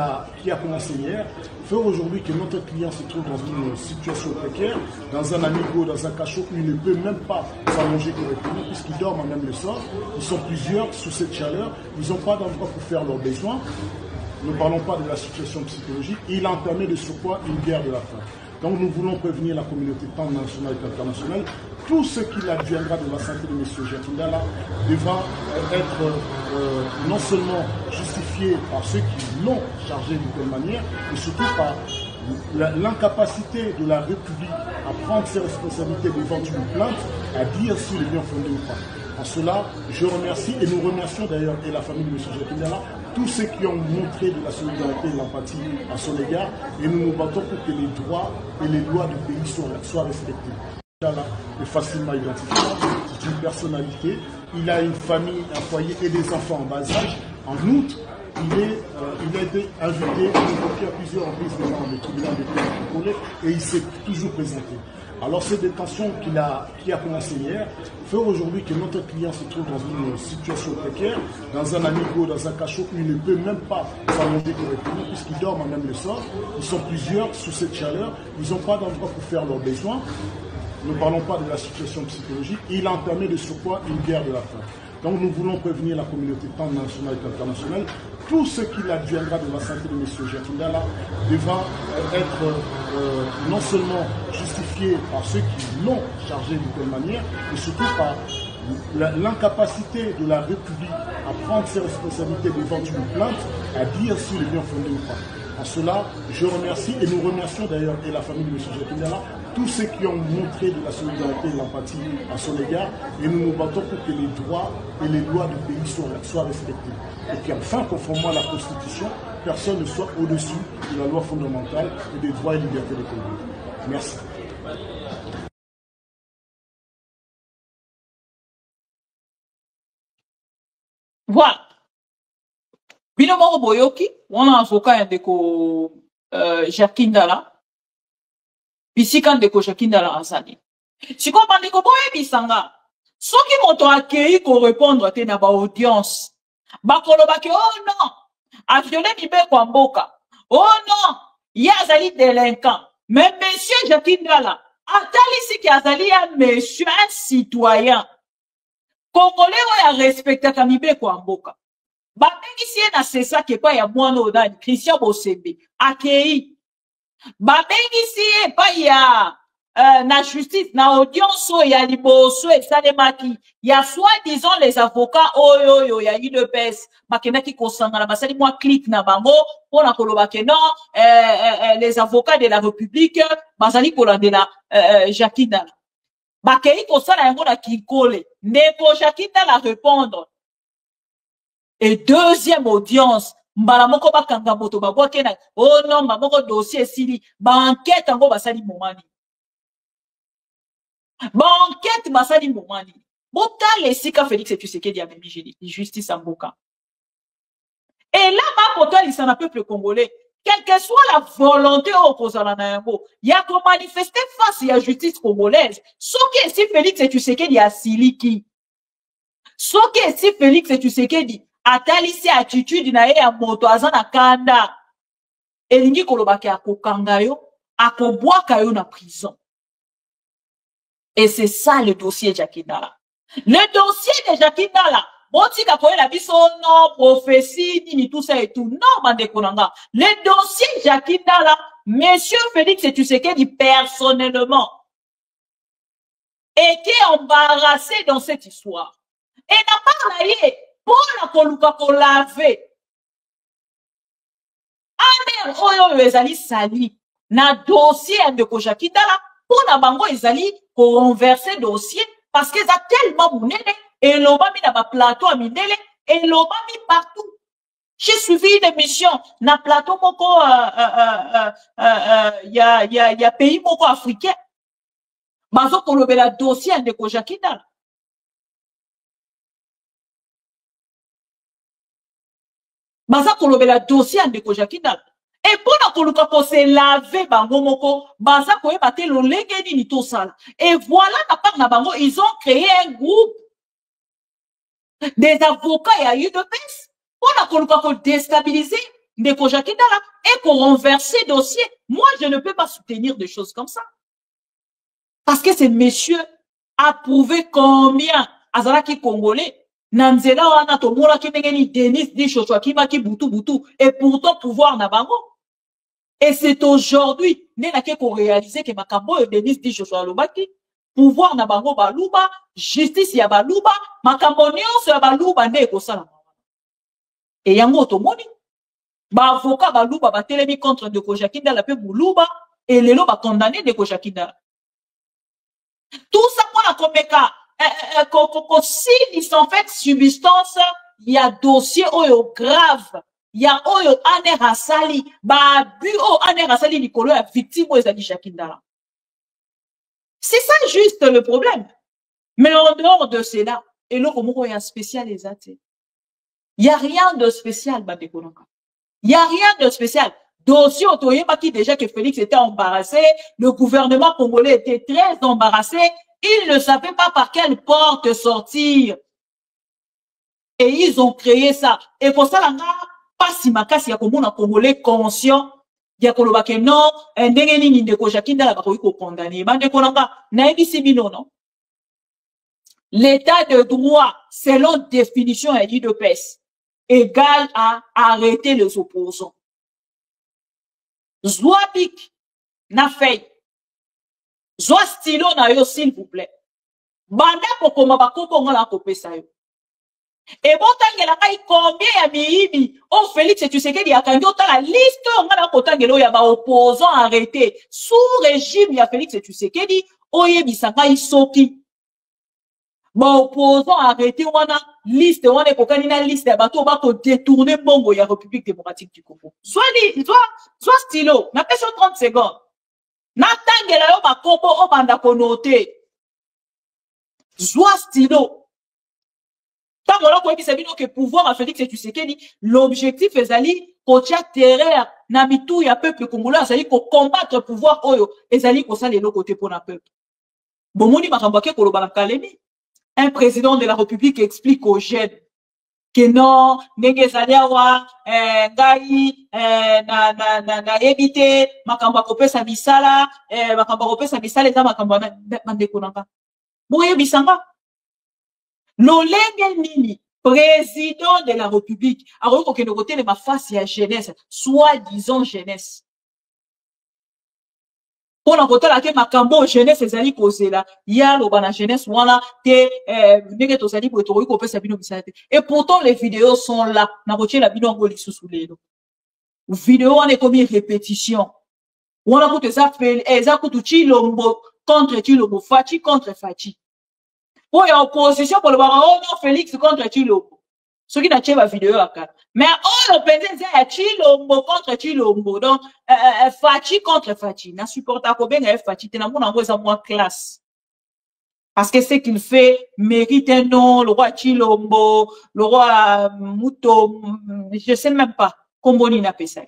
a commencé hier fait aujourd'hui que notre client se trouve dans une situation précaire, dans un amigo, dans un cachot où il ne peut même pas s'allonger correctement puisqu'il dort même le soir. Ils sont plusieurs sous cette chaleur, ils n'ont pas d'endroit pour faire leurs besoins. Ne parlons pas de la situation psychologique. Et il a entamé de surcroît une guerre de la faim. Donc nous voulons prévenir la communauté tant nationale qu'internationale. Tout ce qu'il adviendra de la santé de M. Jacques Ndala devra être non seulement justifié par ceux qui l'ont chargé d'une telle manière, mais surtout par l'incapacité de la République à prendre ses responsabilités devant une plainte, à dire s'il est bien fondé ou pas. En cela, je remercie et nous remercions d'ailleurs et la famille de M. Jacques Ndala, tous ceux qui ont montré de la solidarité et de l'empathie à son égard et nous nous battons pour que les droits et les lois du pays soient respectés. Ndala est facilement identifiable, c'est une personnalité, il a une famille, un foyer et des enfants en bas âge. En outre, il a été invité à plusieurs reprises devant le tribunal de paix et il s'est toujours présenté. Alors cette détention qui a commencé hier fait aujourd'hui que notre client se trouve dans une situation précaire, dans un amigo, dans un cachot où il ne peut même pas s'allonger correctement puisqu'il dort même le soir. Ils sont plusieurs sous cette chaleur, ils n'ont pas d'endroit pour faire leurs besoins. Ne parlons pas de la situation psychologique. Et il a entamé de surcroît une guerre de la faim. Donc nous voulons prévenir la communauté tant nationale qu'internationale. Tout ce qui adviendra de la santé de M. Jacques Ndala devra être non seulement justifié par ceux qui l'ont chargé d'une telle manière, mais surtout par l'incapacité de la République à prendre ses responsabilités devant une plainte, à dire s'il est bien fondé ou pas. En cela, je remercie et nous remercions d'ailleurs et la famille de M. Jacques Ndala, tous ceux qui ont montré de la solidarité et de l'empathie à son égard et nous nous battons pour que les droits et les lois du pays soient respectés. Et qu'enfin, conformément à la Constitution, personne ne soit au-dessus de la loi fondamentale et des droits et libertés des Congolais. Merci. Voilà. Bino moko boyoki, wana avocat ya ndeko Jacques Ndala. Bisika ndeko Jacques Ndala azali. Siko bandeko boyebisanga. Soki moto akei ko répondre te na ba audience. Bakoloba ke oh non, a violé mibeko ya mboka. Oh non, ya azali délinquant. Mais monsieur Jacques Ndala, atalisi ki azali ya monsieur un citoyen. Congolais oya respectaka mibeko ya mboka. Babengisi ye na sesa kepa ya mwana odani Christian Bosembe akei. Babengisi ye pa ya na justice na audience ya liboso esalemaki ya soi-disant les avocats oyo ya UDPS bakendaki kosangana basali mwa clic na bango pona koloba ke non les avocats de la République bazali kolandela Jacques Ndala. Bakei kosala yango na Kikole ndeko Jacques Ndala répondre. Et deuxième audience, mbala moko bakanga moto babwake na oh non moko dossier sili ba enquête ngo basali momani. Ba enquête basali momani. Bota lesika Félix Tshisekedi a mimi justice amboka. Et là ba poto lisana peuple congolais, quelle que soit la volonté opposant na yango, ya ko manifester face à la justice congolaise. Soki si Félix Tshisekedi a siliki. Soki si Félix Tshisekedi atalisi attitude na ye ya moto aza na kanda elingi kolobaki akokanga yo akobwaka yo na prison Et c'est ça le dossier Jackie Ndala. Le dossier de Jackie Ndala, bon, si kakoye la biso, non, prophétie, ni tout ça et tout. Non, Mandekonanga. Le dossier Jackie Ndala, monsieur Félix Tshisekedi personnellement, était embarrassé dans cette histoire. Et n'a pas parlé pour la koluka pour laver. Amer oyo ezali sali na dossier de Jackie Ndala pour na bango ezali pour renverser dossier parce que ça tellement mounene et l'obami na ba plateau a mindele et l'obami partout. J'ai suivi une émission na plateau moko ya pays moko africain. Bazo kolobela dossier de Jackie Ndala. Baza kolobela dossier de Jackie Ndala. Et pour la koluka ko se laver bango moko, baza koye bate lo lengeni ni to sala. Et voilà na part na bango, ils ont créé un groupe des avocats et à UDPS pour la koluka ko déstabiliser de Jackie Ndala et qu'on renverser dossier. Moi, je ne peux pas soutenir des choses comme ça. Parce que ces messieurs a prouvé combien Azalaki Congolais Nanzela wana tomola ki mengeni Denis di Chochwa ki maki butu et pourtant pouvoir na bango. Et c'est aujourd'hui nena ke ko réaliser que makambo Denis di Chochwa lobaki pouvoir na bango baluba justice ya baluba makambo nyonso ya baluba nde ko sala. Et yango tomoni ba avocat baluba ba telemi contre de Jackie Ndala pe buluba et lelo ba condamné de Jackie Ndala. Tout ça pour la komeka si ils sont fait substance, il y a dossier oyo grave, il y a oyo ane rasali, ba bu o ane rasali Nicolo a victime aux Zadi Jackie Ndala. C'est ça juste le problème. Mais en dehors de cela, et là, comment il y a spécial les athées. Il n'y a rien de spécial, Badekonaka. Il n'y a rien de spécial. Dossier Otoyeba qui déjà que Félix était embarrassé, le gouvernement congolais était très embarrassé. Ils ne savaient pas par quelle porte sortir. Et ils ont créé ça. Et pour ça, là, pas si makasi ya komona congolais conscient. Ya koloba ke non, ndenge nini ndeko Jackie Ndala ba ko condamné. Bande konanga, na ebisi bino non. L'état de droit, selon définition à l'UDPS, égal à arrêter les opposants. Zouabik, na fait. Zwa stylo na yo, s'il vous plaît. Banda kokoma bakoko ngala kopesa yo. Et bon tangela kai combien ya miibi o Félix Tshisekedi akangi otala liste ngala kotangelo ya ba opposants arrêtés sous régime ya Félix Tshisekedi oyebisa kai soki. Ba opposants arrêtés wana liste wana kokani na liste ya bato ba ko détourner bongo ya République démocratique du Congo. Soit stylo, na pesa 30 secondes. Natangela yo bakopo o banda konote. Zwa stylo. Tangola ko ebisa bino ke pouvoir a Félix Tshisekedi, l'objectif ezali kotia terreur na mitu ya peuple congolais ezali ko combattre pouvoir oyo ezali ko sala le côté pour na peuple. Bomoni makambo ke koloba na Kalemi. Un président de la République explique aux jeunes que non, ndenge ezali awa ngai na ebite makambo kopesa misala makambo kopesa misala eza makambo mandeko nanga boye bisanga lolenge nini président de la République alors ko kende côté de ma face ya jeunesse soi-disant jeunesse pour la côté là que makambo jeunesse ezali kozela ya loba na jeunesse wana te ndenge tozali pour to ko pesa bino misala te et pourtant les vidéos sont là na kotie la bino ngoli susu lelo vidéo on est comme une répétition wana ko teza fait ezakutu Chilombo contre Chilombo Fachi contre Fachi pour y opposition pour le baron Félix contre Chilombo ce qui n'a pas vidéo à cas mais on le pensait c'est Chilombo contre Chilombo donc Fachi contre Fachi n'a supporta ko ben Fachi te na mona ngoza moi classe parce que ce qu'il fait mérite un nom le roi Chilombo le roi Muto je sais même pas comment il appelle ça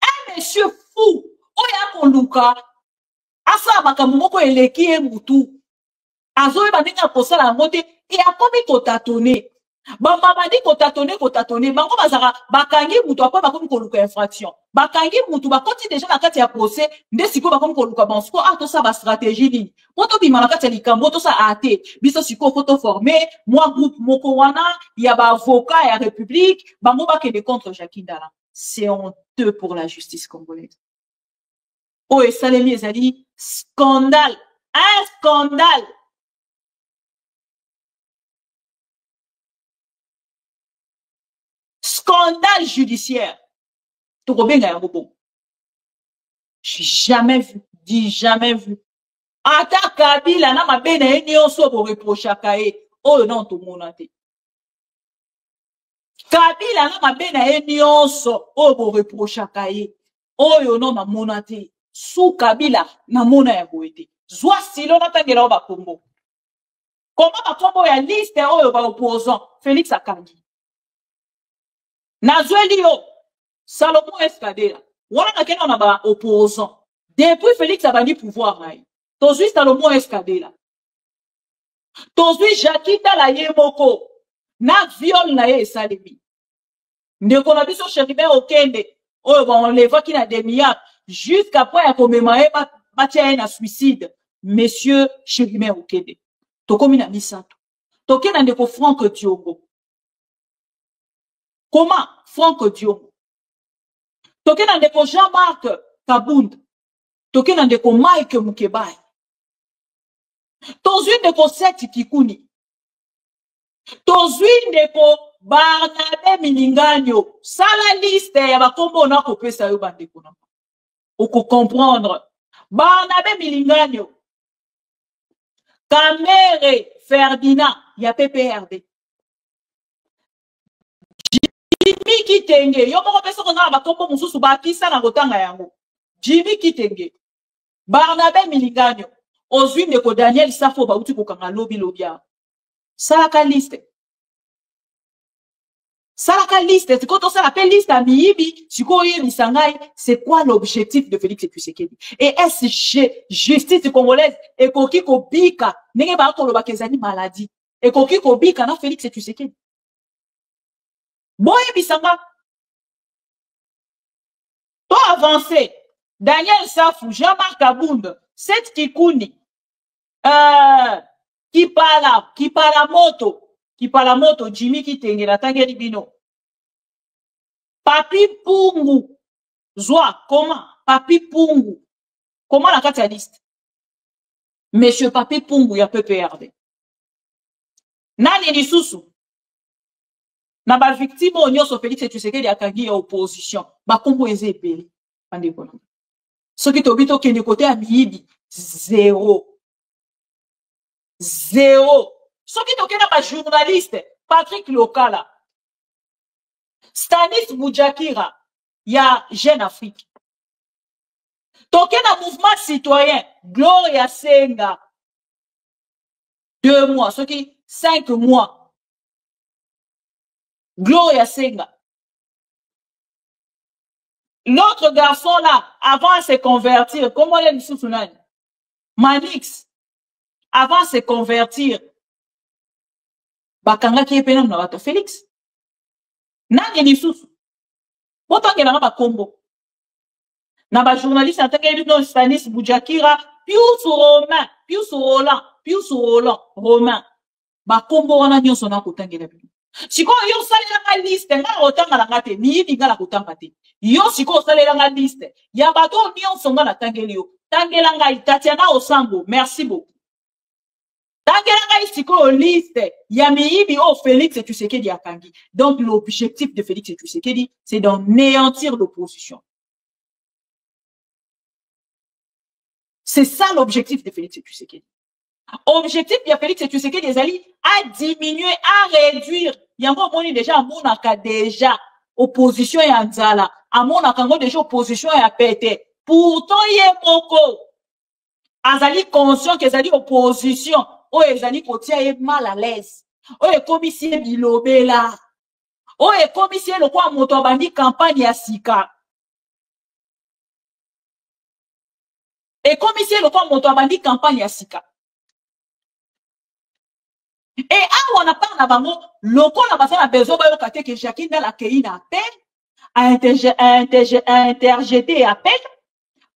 un monsieur fou oya konduka asa makambo moko eleki mutu azoyeba ndenge akosala yango te et akomi kotatone Bamamadi kotatone, bango bazara, bakangi mutu apa bakomi koluka infraction. Bakangi mutu bakoti déjà na kati ya procès, nde siko bakomi koluka bansko, to sa ba stratégie nini. Poto bima na kati ya likambo, to sa ate, biso siko photo formé, moi groupe moko wana, ya ba avocat ya république, bango bakende contre Jacques Ndala. C'est honteux pour la justice congolaise. Oh, et Salemi ezali, scandale, un scandale. Scandale judiciaire. J'ai jamais vu, dis jamais vu. Ata Kabila na mabena nyonso bo reprochaka e. Oh non to monate. Kabila na mabena nyonso o bo reprochaka e. Oh non na monate. Sous Kabila na mona ya boete. Zwa silo na tangela ba kombo. Comment ba kombo ya liste o ba opposant Félix Akangi. Nazweli yo Salomon Escadela. Wana na kena na ba opposant. Depuis Félix abandi pouvoir na. Tozui Salomon Escadela. Tozui Jacques Ndala yemoko. Na viol na ye Salemi. Ndeko na biso Chéribert Okende. Oyo ba enleva ki na demi-heure jusqu'après ya komemaye batia na suicide. Monsieur Chéribert Okende. Tokomi na misato. Tokena ndeko Franck Diongo. Comment Franck Diongo? Tokena ndeko Jean-Marc Kabund. Tokena ndeko Mike Mukebai. Tozui ndeko Seti Kikuni. Tozui ndeko Barnabe Milinganyo. Sala liste ya bakombo na kopesa yo bandeko na. Oko comprendre. Barnabe Milinganyo. Kamere Ferdinand ya PPRD. Jimmy Kitenge, yo moko peso kona bakombo mususu bakisa na kotanga yango. Jimmy Kitenge, Barnabe Milinganyo, ozwi ndeko Daniel Safo bauti kokanga lobi lobia. Salaka liste. Salaka liste, c'est quand on s'appelle liste à miyibi, siko yebi sangai, c'est quoi l'objectif de Félix Tshisekedi? Et est-ce justice congolaise et koki ko bika, nenge ba ko loba kezani maladie. Et koki ko bika na Félix Tshisekedi. Boye bisanga. To avancé. Daniel Safou, Jean-Marc Kabund, Seth Kikuni, Kipala moto, Jimmy Kitenge, la Tangeli Bino. Papi Pungu, Zwa, comment? Papi Pungu. Comment la carte liste? Monsieur Papi Pungu, ya PPRD. Nani Lisusu? Na ba victime o nyonso Félix Tshisekedi akangi ya opposition. Ba kombo eze epeli. Pande kono. Ce qui tobito kende côté à miyibi, zéro. Zéro. Ce qui toke na ba journaliste, Patrick Lokala, Stanis Boujakira, ya Jeune Afrique. Toke na mouvement citoyen, Gloria Senga, 2 mois, ce qui 5 mois. Gloria Senga. L'autre garçon là, avant de se convertir, comment il est Manix, avant de se convertir, bakanga qui est pénal na bato Félix. Nange ni susu. Botange na ba combo. Na ba journaliste attaqué no Stanis Boujakira, Pius Romain, Pius Roland, Romain. Ba combo wana nyonso na kotange na bino. Siko yo salela nga liste nga otanga la ngate ni dinga la kotanga te. Yo siko salela nga liste ya bato nyonso nga na tangeli yo. Tangela nga Tatiana Osango, merci beaucoup. Tangela nga siko liste ya miyibi o Félix Tshisekedi akangi. Donc l'objectif de Félix Tshisekedi c'est d'anéantir l'opposition. C'est ça l'objectif de Félix Tshisekedi. Objectif de Félix Tshisekedi ezali à diminuer, à réduire. Yango moni déjà monaka déjà opposition ya nzala, amonaka ngo déjà opposition ya pété. Pourtant ye moko azali conscient que ezali opposition o ezali kotia ye mal à l'aise. O ekomisie bilobela. O ekomisie lokwa moto abandi campagne ya sika. Ekomisie lokwa moto abandi campagne ya sika. Et on a parlé à bango, loko na basa na besoin ba yoka te que Jackie Ndala kei na appel, a interjeté appel,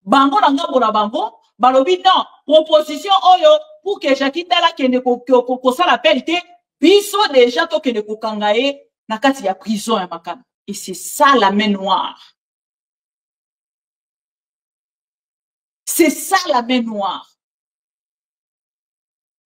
bango na ngambo na bango, balobi non, proposition oyo pour que Jackie Ndala kende ko sala appel te, biso déjà to kende ko kangaye na kati ya prison ya makana. Et c'est ça la main noire. C'est ça la main noire.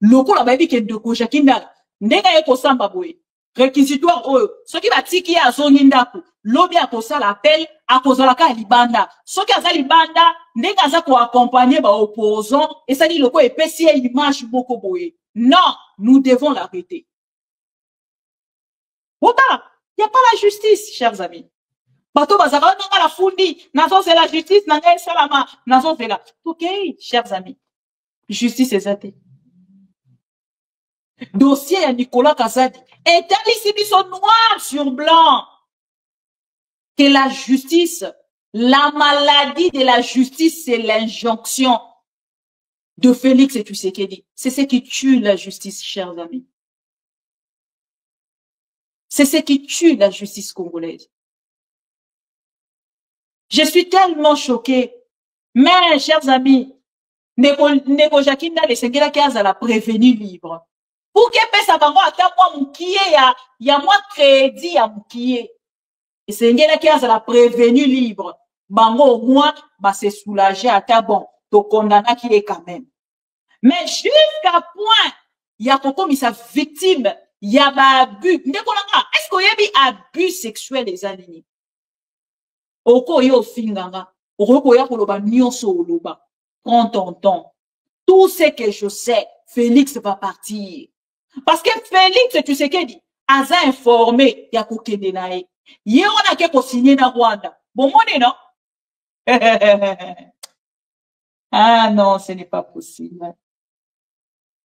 Loko la baby kende ko Jackie Ndala ndenge ye ko samba boye réquisitoire oyo soki batiki ya zongi ndako lobi akosala appel akozala ka libanda soki aza libanda ndenge aza ko accompagner ba opposant et ça dit loko epesi image boko boye. Non, nous devons l'arrêter. Bota, il y a pas la justice, chers amis. Bato bazaka nanga la fundi nazo c'est la justice nanga salama nazo c'est la. OK, chers amis. Justice exacte. Dossier à Nicolas Kazadi établi noir sur blanc que la justice, la maladie de la justice, c'est l'injonction de Félix Tshisekedi. C'est ce qui tue la justice, chers amis. C'est ce qui tue la justice congolaise. Je suis tellement choquée. Mais, chers amis, Neko Jackie Ndala Sengela Kaza la prévenu libre. Pour que pesa bango ata moi mukie ya moi crédit ya mukie. Et Sengela Kaza la prévenu libre. Bango au moins va se soulager ata bon. To condamna qui est quand même. Mais jusqu'à point il y a comme sa victime, il y a abus. Est-ce qu'il y a des abus sexuels des alignés? Oko yo finganga. Oko ya koloba nyonso oloba. Prends ton temps. Tout ce que je sais, Félix va partir. Parce que Félix, tu sais qu'il dit, aza informé, ya kokende nae. Ye on a ke signé na Rwanda. Bon monnaie non? Ah non, ce n'est pas possible.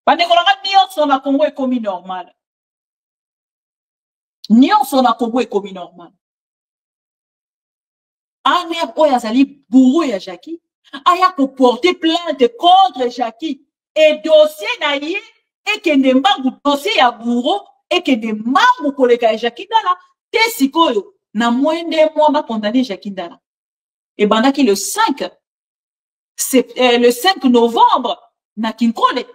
Pandekolanga nyonso na Congo est comme normal. Nyonso na Congo est comme normal. Ane oya zali bourreau ya Jackie. Aya pour porter plainte contre Jackie. Et dossier na ye et que ne mbangu dossier ya bourreau et que ne mbangu koleka Jackie Ndala te sikoyo na moins de mois va condamner Jackie Ndala. Et bandaki le 5 novembre na Kinkole.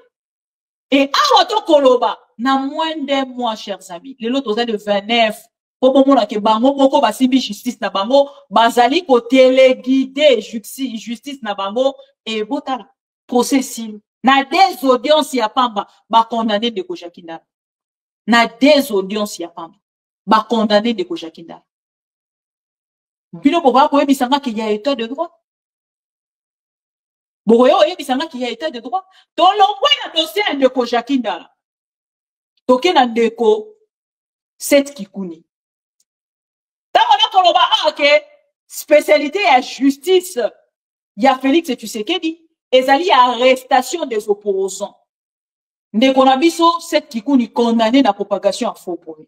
Et awato koloba na moins de mois, chers amis. Les autres ont de 29. Pour moment que bango boko basimbi justice na bango bazali ko téléguider justice na bango et botala procès sim. Na des audiences ya pamba ba condamné de ko Jackie Ndala. Na des audiences ya pamba ba condamné de ko Jackie Ndala. Bino boba ko ebisanga qu'il y a état de droit. Boyo ebisanga qu'il y a état de droit. Dans l'envoi na dossier de ko Jackie Ndala. Toke na ndeko set kikuni. Ok, spécialité à justice, il y a Félix Tshisekedi, et il y a arrestation des opposants. Ndekonabiso, cette kikouni condamné la propagation à faux pour lui.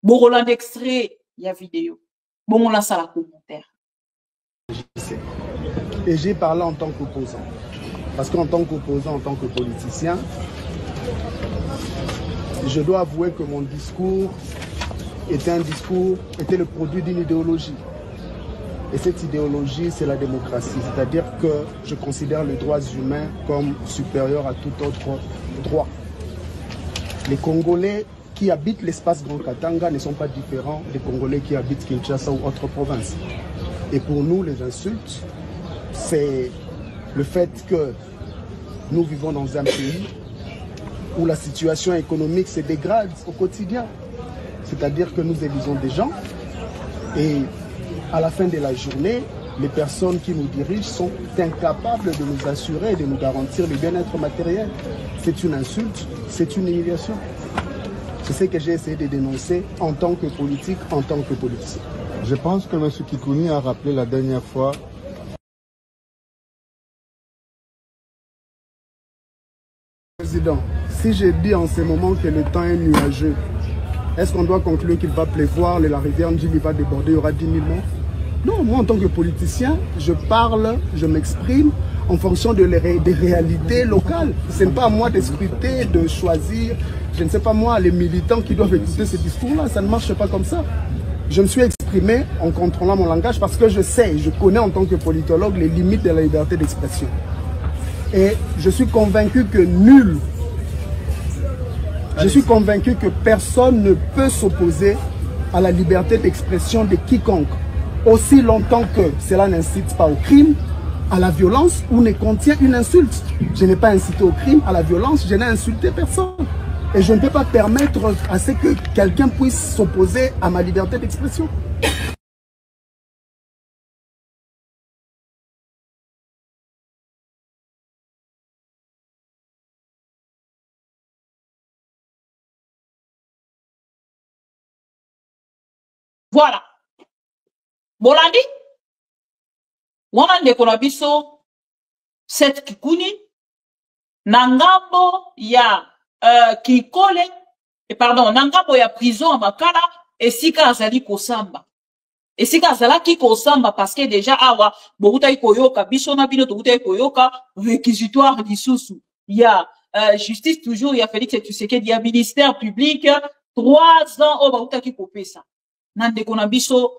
Bon, on extrait, il y a vidéo. Bon, on lance à la commentaire. Et j'ai parlé en tant qu'opposant. Parce qu'en tant qu'opposant, en tant que politicien, je dois avouer que mon discours était le produit d'une idéologie. Et cette idéologie, c'est la démocratie. C'est-à-dire que je considère les droits humains comme supérieurs à tout autre droit. Les Congolais qui habitent l'espace Grand Katanga ne sont pas différents des Congolais qui habitent Kinshasa ou autres provinces. Et pour nous, les insultes, c'est le fait que nous vivons dans un pays où la situation économique se dégrade au quotidien. C'est-à-dire que nous élisons des gens et à la fin de la journée, les personnes qui nous dirigent sont incapables de nous assurer et de nous garantir le bien-être matériel. C'est une insulte, c'est une humiliation. C'est ce que j'ai essayé de dénoncer en tant que politique, en tant que politicien. Je pense que M. Kikouni a rappelé la dernière fois. Président, si je dis en ce moment que le temps est nuageux, est-ce qu'on doit conclure qu'il va pleuvoir, la rivière Ndjili va déborder, il y aura 10 000 morts? Non, moi en tant que politicien, je parle, je m'exprime en fonction des réalités locales. Ce n'est pas à moi de scruter, de choisir je ne sais pas moi, les militants qui doivent écouter ce discours-là, ça ne marche pas comme ça. Je me suis exprimé en contrôlant mon langage parce que je sais, je connais en tant que politologue les limites de la liberté d'expression. Et je suis convaincu que je suis convaincu que personne ne peut s'opposer à la liberté d'expression de quiconque, aussi longtemps que cela n'incite pas au crime, à la violence ou ne contient une insulte. Je n'ai pas incité au crime, à la violence, je n'ai insulté personne. Et je ne peux pas permettre à ce que quelqu'un puisse s'opposer à ma liberté d'expression. Voilà. Bolandi, wana ndeko na biso set kikuni na ngambo ya kikole pardon na ngambo ya prison ya Makala esika azali kosamba esika azalaki kosamba parce que déjà awa bokutaki koyoka biso na bino tokutaki koyoka réquisitoire lisusu ya justice toujours ya Félix Tshisekedi ya ministère public 3 ans oyo bakutaki kopesa na ndeko na biso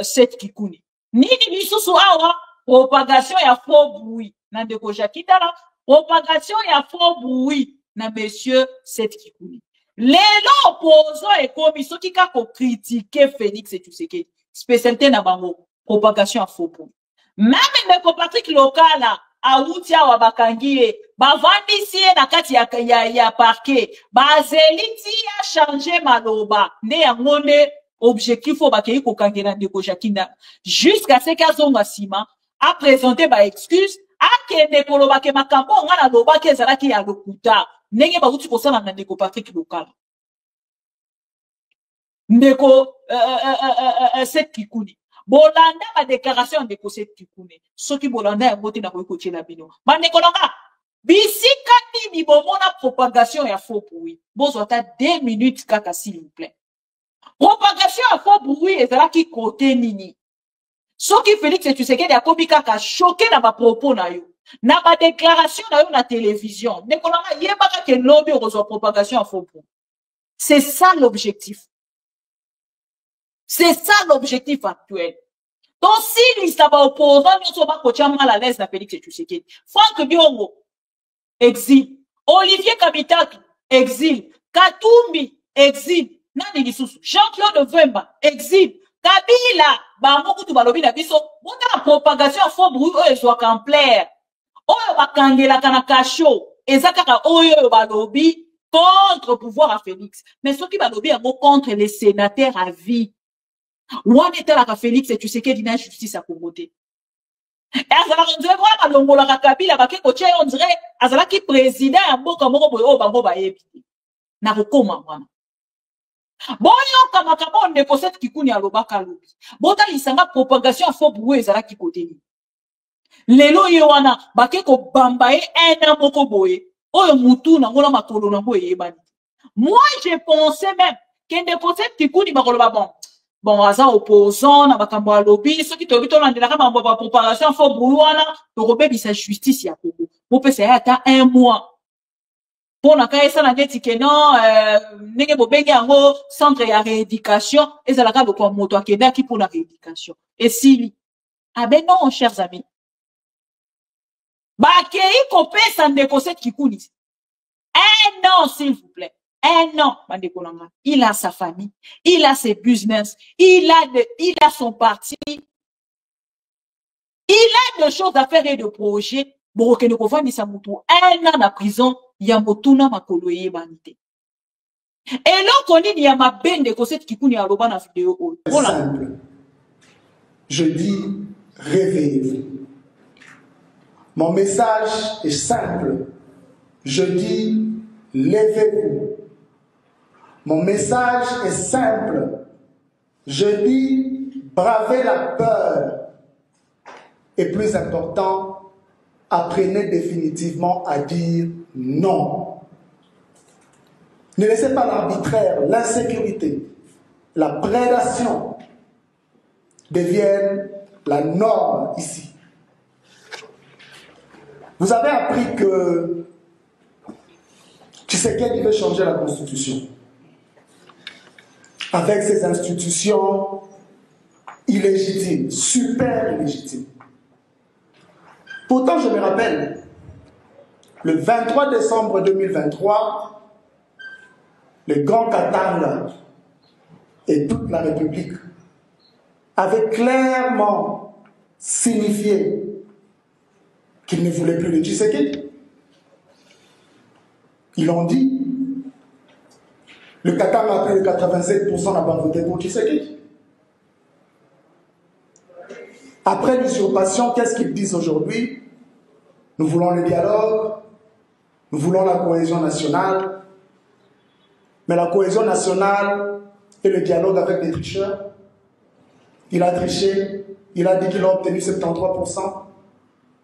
set kikuni nini lisusu awa propagation ya faux bruit na ndeko Jacques Ndala propagation ya faux bruit na monsieur set kikuni lelo opposant ekomi soki kako critiquer Félix Tshisekedi spécialité na bango propagation ya faux bruit même ndeko Patrick Lokala awuti awa bakangi ye bavandisi ye na kati ya parquet bazeliti ya changer maloba nde yango nde objectif au bakei kokangela ndeko Jacques Ndala jusqu'à ce qu'azonga sima a présenté ba excuse akende koloba ke makambo ngana loba ke ezalaki ya lokuta ndenge bakuti kosala na ndeko Patrick Lokala ndeko set kikuni bolanda ba déclaration ndeko set kikuni soki bolanda yango te na koyekotela bino bandeko nanga bisika nini bomona propagation ya faux bruit bozwa ta 2 minutes kaka s'il vous plaît. Propagation à faux bruit ezalaki côté nini soki Félix Tshisekedi akomi kaka choqué na ba propos na yo na ba déclaration na yo na télévision nekolanga yebaka ke lobi okozwa propagation à faux bruit. C'est ça l'objectif. C'est ça l'objectif actuel. Donc si lista ba opposant nyonso bakotia mal à l'aise na Félix Tshisekedi Franck Biongo exil, Olivier Kamitaki exil, Katumbi exil, nani lisusu Jean-Claude Vemba exil, Kabila bango kutu balobi na biso bota propagation ya faux bruit oyo ezwaka ampleur oyo bakangelaka na kasho ezakaka oyo balobi contre pouvoir à Félix mais soki balobi yango contre les sénateurs à vie wana etalaka Félix Tshisekedi na justice à Congo te azalaka on dirait vraiment balongolaka Kabila bake kotia on dirait azalaki président ya mboka moko boye oyo bango bayebi te na kokoma wana boyoka makambo ndeko set kikuni alobaka lobi botalisanga propagation ya faux bruit ezalaki kote nini lelo ye wana bake kobamba ye un an moko boye oyo mutu nango na makolo nango eyebani moi je pensais même que ndeko set kikuni bakoloba bon aza opposant na makambo ya lobi soki toyebi tolandelaka makambo ya propagation ya faux bruit wana tokobebisa justice ya Congo bopesa ye ata 1 mois pona ka esala neti ke non ndenge bobenge yango centre ya rééducation ezalaka lokwa moto akendaki mpona rééducation esili abe non chers amis bakei kopesa ndeko set kikuni 1 an s'il vous plaît 1 an bandeko nanga il a sa famille il a ses business il a son parti il a de choses à faire et de projets bokende kovandisa mutu 1 an na prison ya motuna makolo eyebani te eloko nini ya mabe ndeko set kikuni aloba na video oyo simple. Je dis réveillez-vous. Mon message est simple. Je dis levez-vous. Mon message est simple. Je dis bravez la peur. Et plus important, apprenez définitivement à dire non. Ne laissez pas l'arbitraire, l'insécurité, la prédation deviennent la norme ici. Vous avez appris que Tshisekedi veut changer la constitution. Avec ces institutions illégitimes, super illégitimes. Pourtant, je me rappelle, le 23 décembre 2023, le Grand Katanga et toute la République avaient clairement signifié qu'ils ne voulaient plus de Tshisekedi. Ils l'ont dit. Le Katanga a pris le 87% n'a pas voté pour Tshisekedi. Après l'usurpation, qu'est-ce qu'ils disent aujourd'hui? Nous voulons le dialogue, nous voulons la cohésion nationale, mais la cohésion nationale et le dialogue avec des tricheurs. Il a triché, il a dit qu'il a obtenu 73%,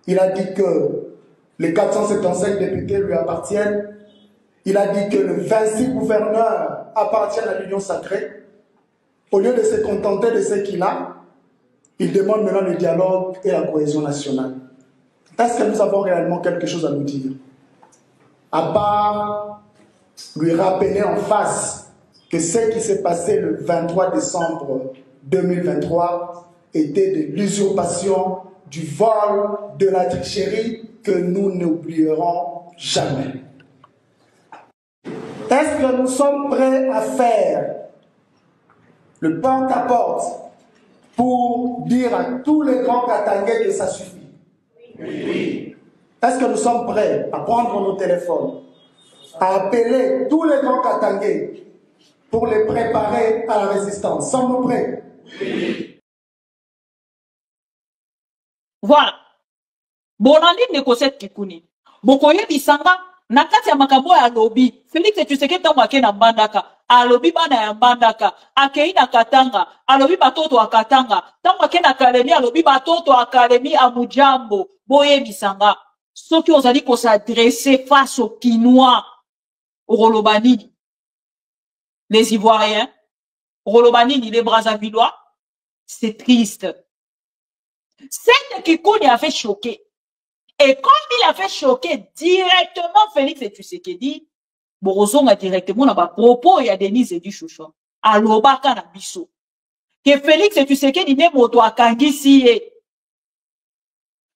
il a dit que les 475 députés lui appartiennent, il a dit que les 26 gouverneurs appartiennent à l'Union sacrée. Au lieu de se contenter de ce qu'il a, il demande maintenant le dialogue et la cohésion nationale. Est-ce que nous avons réellement quelque chose à nous dire? À part lui rappeler en face que ce qui s'est passé le 23 décembre 2023 était de l'usurpation, du vol, de la tricherie que nous n'oublierons jamais. Est-ce que nous sommes prêts à faire le porte-à-porte pour dire à tous les grands Katangais que ça suffit? Oui. Est-ce que nous sommes prêts à prendre nos téléphones, à appeler tous les grands Katangais pour les préparer à la résistance? Sommes-nous prêts? Oui. Voilà. Bolandi Nekoset Kikuni. Bokoye Bisanga, Nakati ya makambo ya lobby. Félix Tshisekedi tango na Mbandaka. Alobi bana ya Mbandaka. Akei na Katanga. Alobi batoto wa Katanga. Tango na Akademi alobi batoto wa Akademi a Mujambo. Boye Bisanga. Ceux qui osali ko s'adresser face aux Kinois. Au Rolobani. Les Ivoiriens. Rolobani, les Brazzavillois. C'est triste. Cette Kikuni a fait choquer. Et comme il a fait choquer directement Félix Tshisekedi, Borozonga directement na ba propos ya Denise Edi Chouchon. Alobaka na biso. Que Félix Tshisekedi ne moto akangisi ye.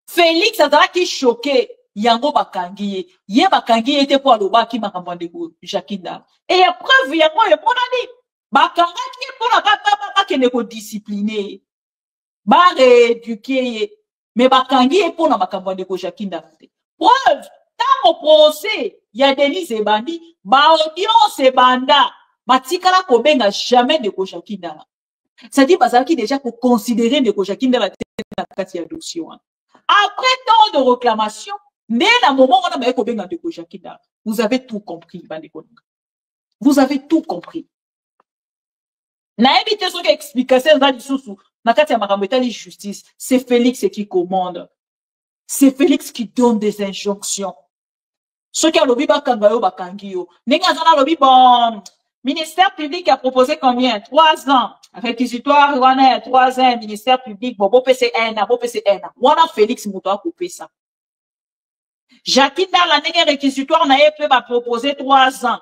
Félix azalaki choqué yango bakangi ye bakangi ye te po alobaki makambo ndeko Jakinda. Et ya preuve yango e monani bakangaki ye po na ba kende ko discipliner. Ba rééduquer ye. Mais bakangi ye po na makambo ndeko Jakinda. Preuve tant au procès ya Denise Ebandi ba audience ebanda batikala kobenga jamais ndeko Jakinda. Ça dit bazalaki déjà pour considérer ndeko Jakinda la tête na kati ya dossier. Après tant de réclamations, dès le moment où on a kobenga ndeko Jakinda, vous avez tout compris, bandeko. Vous avez tout compris. Na évité ce explication dans l'issue na kati ya makambo etali justice, c'est Félix qui commande. C'est Félix qui donne des injonctions. Ce qui a lobby bakanga yo bakangi yo. Nenga zana lobby bon. Ministère public a proposé combien? 3 ans. Réquisitoire, wana 3 ans, ministère public, bon, PC 1 an, bon, PC 1 an. Wana Félix Mouto a coupé ça. Jakinda la nenge réquisitoire na ye va proposer 3 ans.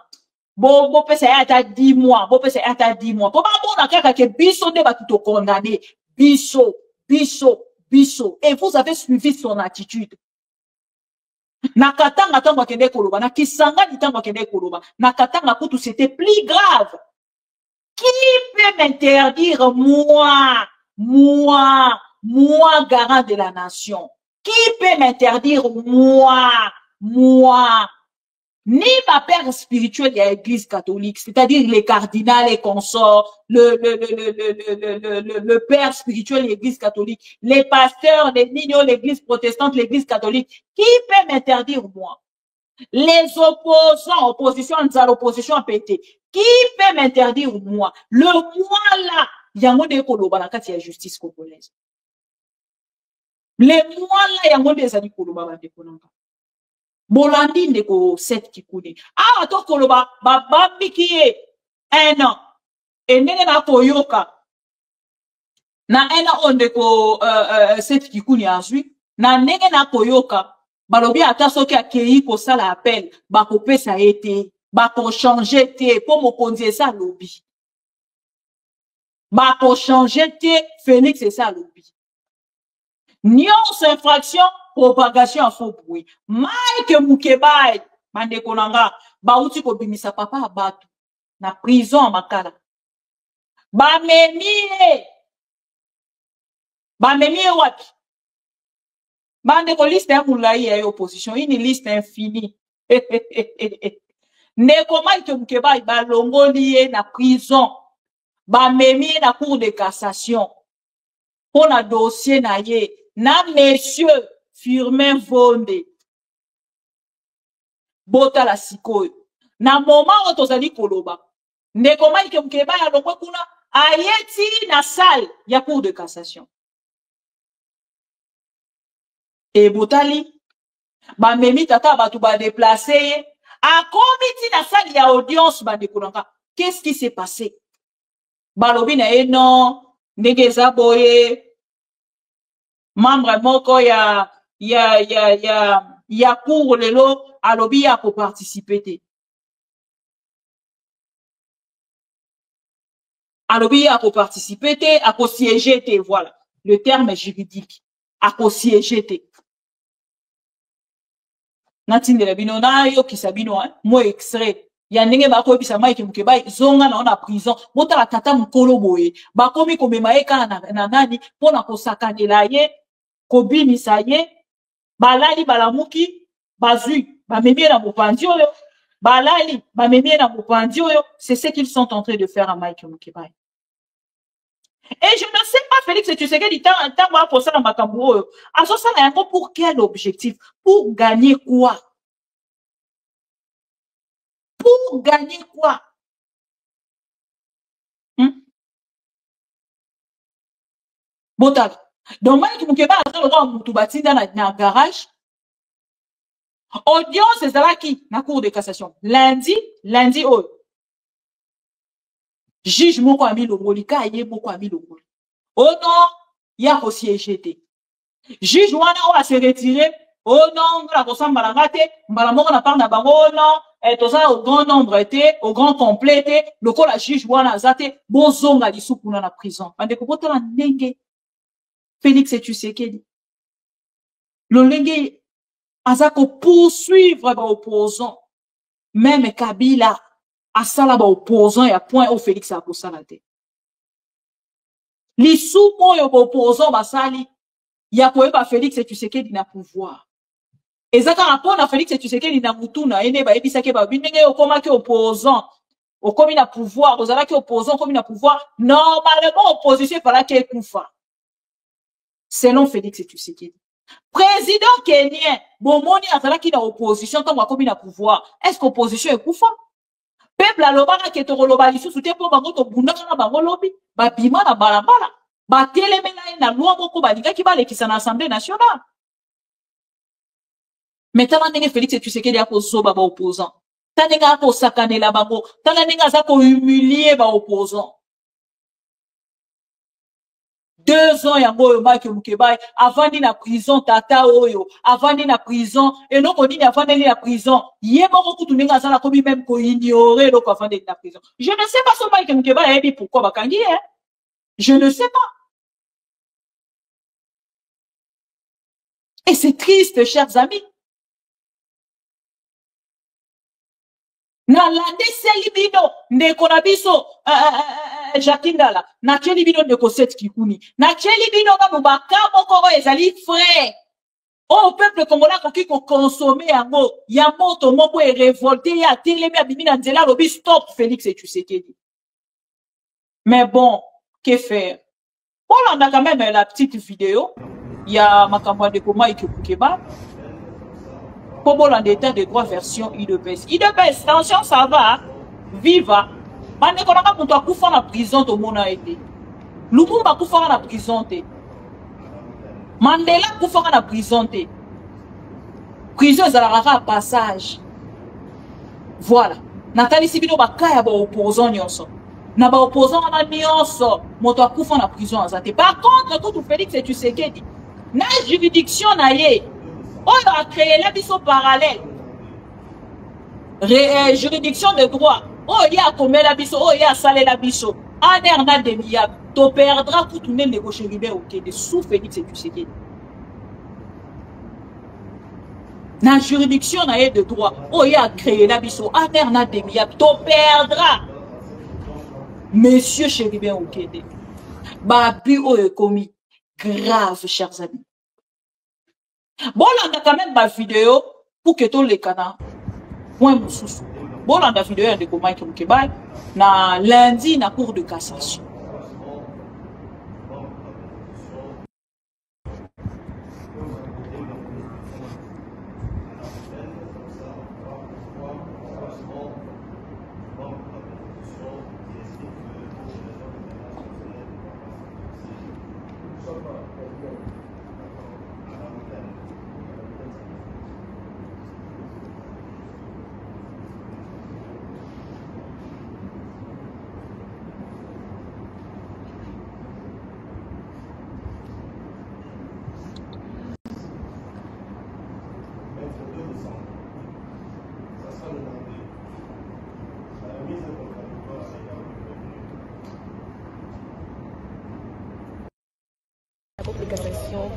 Bon, PC 1 à 10 mois, bon, PC 1 à 10 mois. Comment bon, na kaka ke biso de ba tout condamné. Biso. Et vous avez suivi son attitude. Nakatanga tango kende koloba, na kisanga di tango kende koloba, nakatanga kutu c'était plus grave. Qui peut m'interdire, moi, garant de la nation? Qui peut m'interdire, moi, ni ma père spirituel de l'église catholique, c'est-à-dire les cardinals et consorts, le père spirituel de l'église catholique, les pasteurs, les mignons, l'église protestante, l'église catholique, qui peut m'interdire, moi? Les opposants, opposition à l'opposition pété. Qui peut m'interdire, moi? Le moi là, yango de koloba na kati ya justice congolaise. Le moi là, yango de zali koloba ba de konanga. Bolandi ndeko set kikuni. Ah, to koloba, babambi kiye 1 an. Et nene na koyoka. Na 1 an ondeko set kikuni azui. Na nene na koyoka. Balobi ata soki akei ko sala appel, bakopesa ete. Bako changer te, pour me conduire ça lobby. Bako changer te, Félix et ça lobby. Nyonso infraction, propagation à faux bruit. Mike Mukebai, mande konanga, bauti ko bimisa papa abatu. Na prison à Makala. Ba memie wapi? Bande ko liste ya moulaï ya opposition, une liste infinie. Neko Mike Mukebai ba longoli na prison. Ba memie na cour de cassation. Pour na dossier na ye. Na monsieur Firmin Vonde. Bota la sikoyo. Na moment où tozali koloba. Ndeko Mike Mukebai alongwe kuna ayeti na salle ya cour de cassation. Et botali ba memi tata batu ba déplacer a komiti na salle ya audience ba dekonanga. Qu'est-ce qui s'est passé? Balobi na non ndenge za boye membre moko ya cour lelo alobi ya ko participer te. Alobi a participer te, a siéger te, voilà. Le terme est juridique. A siéger te. Natinde la bino na yo kisabino mo extrait. Ya ndenge ba ko bisa Mike Mukebai zonga na ona prison. Bota la tata mukolo boye. Ba komi ko mema eka na nani pona ko sakanela ye, ko bimisa ye, balali balamuki, bazui, ba memie na mopanzi oyo. Balali, ba memie na mopanzi oyo, c'est ce qu'ils sont en train de faire à Mike Mukebai. Et je ne sais pas, Félix, tu sais que temps va pour ça dans ma cambo. À ce ça, pour quel objectif? Pour gagner quoi? Pour gagner quoi? Botal. Donc, Mike Mukebai a le droit de bâtir dans le garage. Audience, c'est ça qui, la cour de cassation. Lundi, oh. Juge moko ami loboli ka ye moko ami loboli. Oh non, ya ko siéger. Juge wana o a se retirer. Oh non, la ko samba la te, mbala moko na parle na bango non, to ça au grand nombre te, au grand complet te, loko la juge wana zate bozonga lisuku na prison. Bande ko botala ndenge. Félix et tu sais qu'il le ndenge azako poursuivre ba opposant. Même Kabila à ça là-bas opposant et à point au Félix a pour ça la tête. Les sous-mots opposants basali, il y a pour pas Félix et tu sais qu'il n'a pouvoir. Et ça quand rapport à Félix et tu sais qu'il n'a mutuna ene ba ebisa ke ba binenge okoma ke opposant, okomi na pouvoir, ozala ke opposant comme na pouvoir, normalement opposition fala ke kufa. Selon Félix et tu sais qu'il. Président kenyan, bon moni azala ki na opposition tant comme na pouvoir. Est-ce qu'opposition est kufa? Peuple alobaka ke tokoloba lisusu te po bango to bundaka na bango lobi ba bima na balabala ba telemela na loi moko balingaki balekisa na Assemblée nationale. Mais tala ndenge Félix tu sais qu'il y a ko zoba ba opposant. Tala ndenge ko sakanela bango, tala ndenge za ko humilier ba opposant. 2 ans yango Mike Mukebai avant ni na prison tata oyo avant ni na prison et non ko ni avant ni na prison ye moko kutu ninga sala komi même ko ignorer donc avant ni na prison. Je ne sais pas ce Mike Mukebai a dit pourquoi bakangi hein. Je ne sais pas. Et c'est triste chers amis. Na lande selibino ndeko na biso Jakindala na kelibino ndeko set kikuni na kelibino na mubaka moko ezali frais au peuple congolais qui consommer yango ya moto moko e révolté ya telemi abimi na nzela lobi stop Félix et tu sais que dit. Mais bon, que faire? Bon, on a quand même la petite vidéo. Il y a ma campagne de Mike Mukebai. Pour en état de droit version IDPS. IDPS, attention, ça va. Viva. Mane konaka pour toi koufa na prison to mona été. Lumumba koufa na prison te. Mandela koufa na prison te. Prison ezalaka passage. Voilà. Nathalie Sibino bakaya ba opposant nyonso. Na ba opposant na nyonso moto akoufa na prison azate. Par contre, tout Félix et tu sais que dit. Na juridiction na ye. On a créé la biso parallèle. juridiction de droit. Oh, il y a comme la biso, oh, il y a salé la biso. En erna demi-ab, tu perdras pour tourner négocier libère, ok, de sous Félix et tu sais qui. La juridiction de droit, oh, il y a créé la biso, en erna demi-ab, tu perdras. Monsieur Chéribin, ok, bah, puis, oh, commis, grave, chers amis. Bon, on a quand même ma vidéo pour que tous les canards. Point sous. Bon, on a vidéo de comment il Québec. Na lundi, na cour de cassation.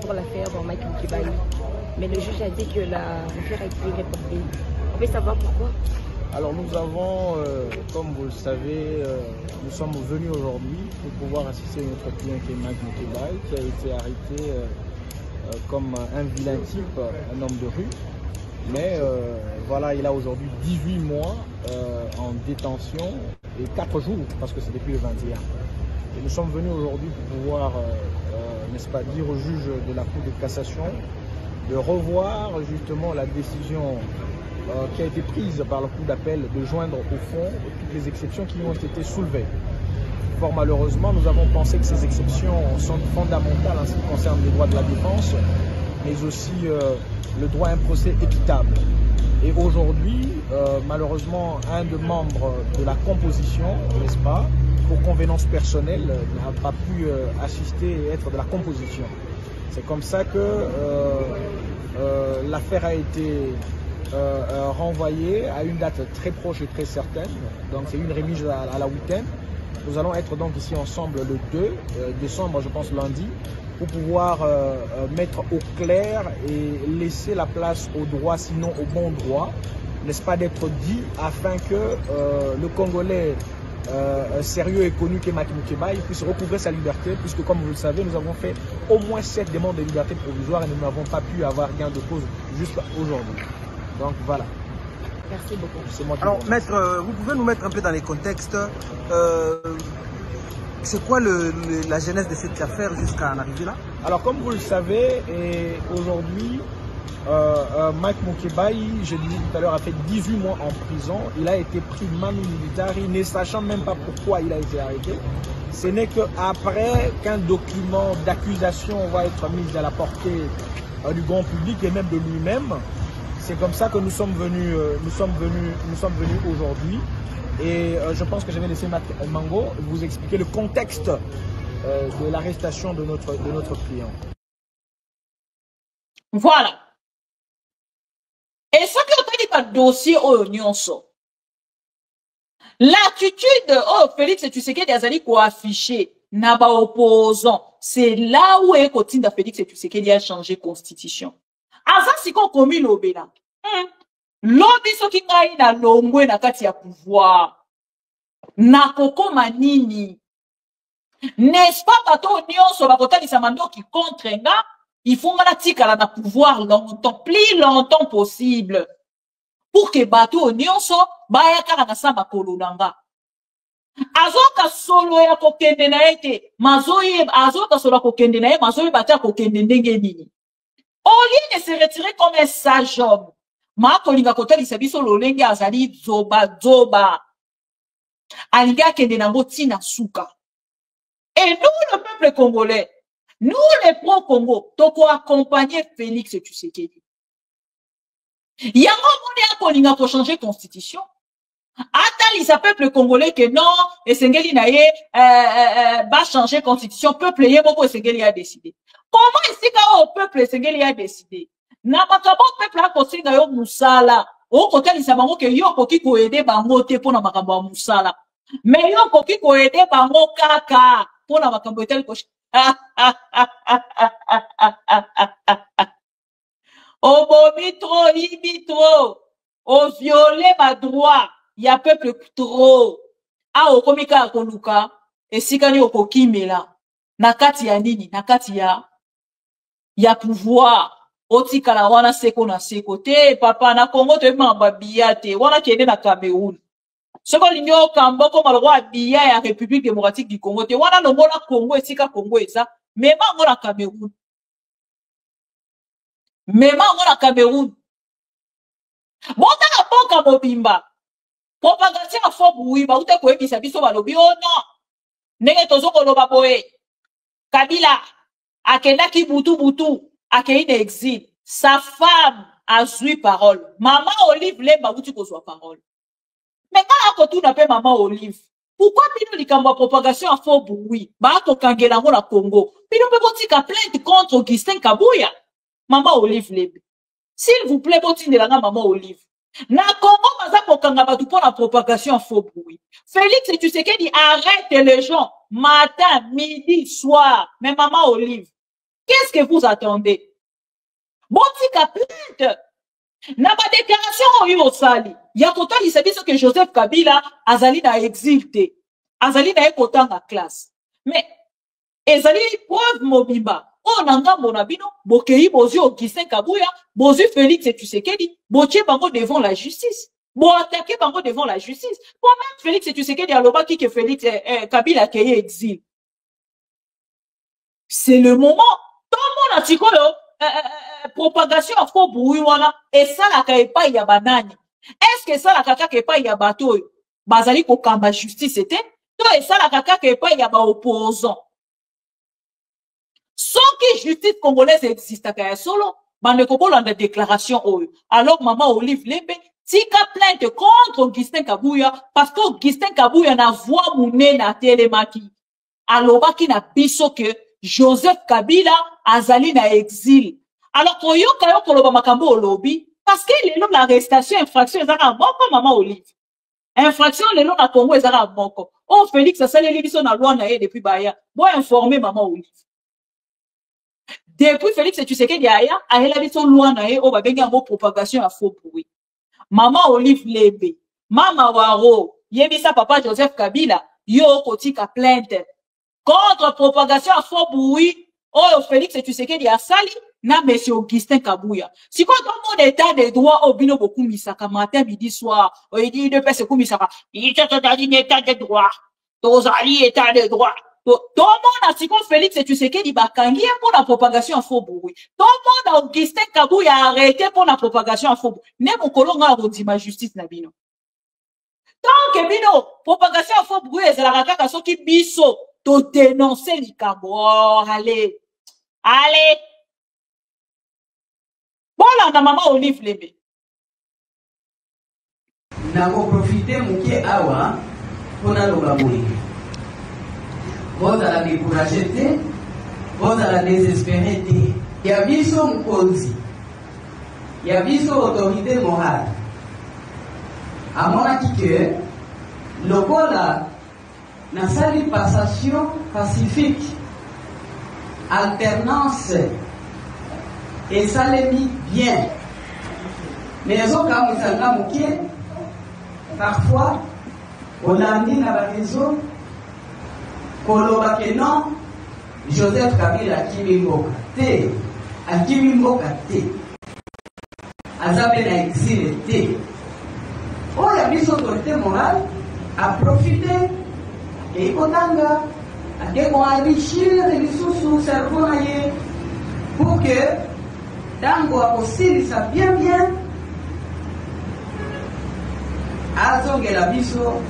Pour l'affaire dans Mike Moukibaï. Mais le juge a dit que l'affaire a été reportée. On veut savoir pourquoi. Alors nous avons, comme vous le savez, nous sommes venus aujourd'hui pour pouvoir assister notre client qui est Mike Moukibaï, qui a été arrêté comme un vilain type, un homme de rue. Mais voilà, il a aujourd'hui 18 mois en détention et 4 jours, parce que c'est depuis le 21. Et nous sommes venus aujourd'hui pour pouvoir, n'est-ce pas, dire au juge de la Cour de cassation de revoir justement la décision qui a été prise par la Cour d'appel de joindre au fond toutes les exceptions qui ont été soulevées. Fort malheureusement, nous avons pensé que ces exceptions sont fondamentales en ce qui concerne les droits de la défense, mais aussi le droit à un procès équitable. Et aujourd'hui, malheureusement, un des membres de la composition, n'est-ce pas, pour convenance personnelle, n'a pas pu assister et être de la composition. C'est comme ça que l'affaire a été renvoyée à une date très proche et très certaine. Donc c'est une remise à la week-end. Nous allons être donc ici ensemble le 2 décembre, je pense lundi, pour pouvoir mettre au clair et laisser la place au droit, sinon au bon droit, n'est-ce pas, d'être dit afin que le Congolais sérieux et connu qu'est Mike Moukibaï puisse recouvrer sa liberté, puisque comme vous le savez, nous avons fait au moins 7 demandes de liberté provisoire et nous n'avons pas pu avoir gain de cause jusqu'à aujourd'hui. Donc voilà. Merci beaucoup. C'est moi qui Alors maître, vous pouvez nous mettre un peu dans les contextes. C'est quoi la genèse de cette affaire jusqu'à en arriver là? Alors comme vous le savez, aujourd'hui, Mike Moukibaï, je disais tout à l'heure, a fait 18 mois en prison. Il a été pris manu militari, ne sachant même pas pourquoi il a été arrêté. Ce n'est qu'après qu'un document d'accusation va être mis à la portée du grand public et même de lui-même. C'est comme ça que nous sommes venus aujourd'hui. Et je pense que je vais laisser Mango vous expliquer le contexte de l'arrestation de notre client. Voilà. Et ce que tu dis pas dossier au Nyonso. L'attitude, oh Félix, tu sais qu'il y a des alliés qui ont affiché, n'a pas opposant. C'est là où est Kotinda Félix et tu sais qu'il a changé constitution. Avant, si qu'on commis l'obéla. L'obi so ki ngai na longwe na kati ya pouvoir. Na koko manini. N'est-ce pas bato nyonso bakotalisa mando qui contre nga? Il faut nga tika na pouvoir longtemps, plus longtemps possible. Pour que bato nyonso baya kala na samba kolonanga. Azoka solo ya kokende na ete, mazoye azoka solo kokende na ye, mazoye bata kokende ndenge nini. Au lieu de se retirer comme un sage homme, ma kolinga kotalisa biso lolenge azali zoba. Alinga kende nango tina suka. Et nous, le peuple congolais, nous, les pro-Congo, toko accompagner Félix Tshisekedi. Yango moni a kolinga ko changer constitution. Atalisa peuple congolais que non, et Sengeli na ye, va changer constitution, peuple ye moko Sengeli a décidé. Comment ici, quand au peuple Sengeli a décidé? Na makabo peuple a kosinga yo musala. okotalisa bango ke yo okoki koede bango te mpona makambo ya mosala me yo okoki koede bango kaka mpona makambo etali obomi trop libi trop oviole badroit ya peuple trop a okomi kaka koluka esikani okokimela na kati ya nini na kati ya pouvoir otikala wana seko na seko te papa na Congo toyebima babiya te wana kende na Cameroun soko olingi okamba okoma lokwa biya ya République démocratique du Congo te wana longola Congo esika Congo eza mema yango na Cameroun mema yango na Cameroun botaka mboka mobimba propagation ya faux bruit bauta koyebisa biso balobi o non ndenge tozokoloba boye Kabila akendaki butu akei na exil sa femme a zui parole maman Olive Lemba buti kozwa parole mais quand akotuna pe maman Olive pourquoi bino likambo propagation ya faux bruit ba to kangela ngo na Congo bino pe botika plainte contre Augustin Kabuya maman Olive Lemba s'il vous plaît botindela nga maman Olive na Congo baza kokanga batu pour la propagation ya faux bruit Félix Tshisekedi arrête les gens matin midi soir mais maman Olive qu'est-ce que vous attendez? Botika plainte. Na ba déclaration oyo osali. Ya kotalisa biso que Joseph Kabila azali na exil te. Azali na ekotanga classe. Mais ezali preuve mobimba. O nanga mona bino bokei bozi Augustin Kabuya, bozi Félix Tshisekedi, botie bango devant la justice. Bo attaquer bango devant la justice. Pour même Félix Tshisekedi alobaki que Félix Kabila keye exil. C'est le moment. Tout le monde a dit que propagation à faux bruit et ça la caille pas ya banani. Est-ce que ça la kaka ke pas ya bateau bazali ko kamba justice c'était to et ça la kaka ke pas ya ba opposant. Sans que justice congolaise existe ka solo bande ko bolanda déclaration oyo. Alors maman Olive Lembe tika plainte contre Augustin Kabuya parce que Augustin Kabuya na voix mouné na télémaki. Alobaki na biso que Joseph Kabila azali na exil. Alors pour yo kayo koloba makambo olobi parce que lelo l'arrestation infraction ezaka moko maman Olive. Infraction lelo na Congo ezaka moko. Oh Félix asaleli biso na loi na ye depuis baya. Bo informer maman Olive. Depuis Félix Tshisekedi aya ahela biso loi na ye o babengi ngo propagation à faux bruit. Maman Olive Lembe, Mama Waro, yebisa papa Joseph Kabila yo kotika plainte contre propagation à faux bruit. Oh, Félix Tshisekedi asali na monsieur Augustin Kabuya. Si quoi tout le monde état de droit au bino beaucoup misaka matin midi soir. Il dit de paix misaka. Il est état de droit. Tozali état de droit. Tout le monde a si quoi Félix Tshisekedi bakangi pour la propagation à faux bruit. Tout le monde a Augustin Kabuya arrêté pour la propagation à faux bruit. Ne mon kolonga rodi ma justice na bino. Tant que bino propagation à faux bruit c'est la rakaka soki biso to dénoncer likambo. Oh, allez. Allez. Voilà, na maman Olive Lembe. Nako profiter muke awa pona lobaboui. Vous allez décourager te, vous allez désespérer te. Ya biso mkonzi. Ya biso autorité morale. Amona kike lokola na sali passation pacifique. Alternance et ça les mis bien. Mais les autres parfois on a mis dans la raison que non Joseph Kabila Kimimboka te a Kimimboka te Azabe na exilé te. Oh, la mise autorité morale a profité et Kotanga a enrichir les sous cerveau pour que Dango a possible ça bien azonge la biso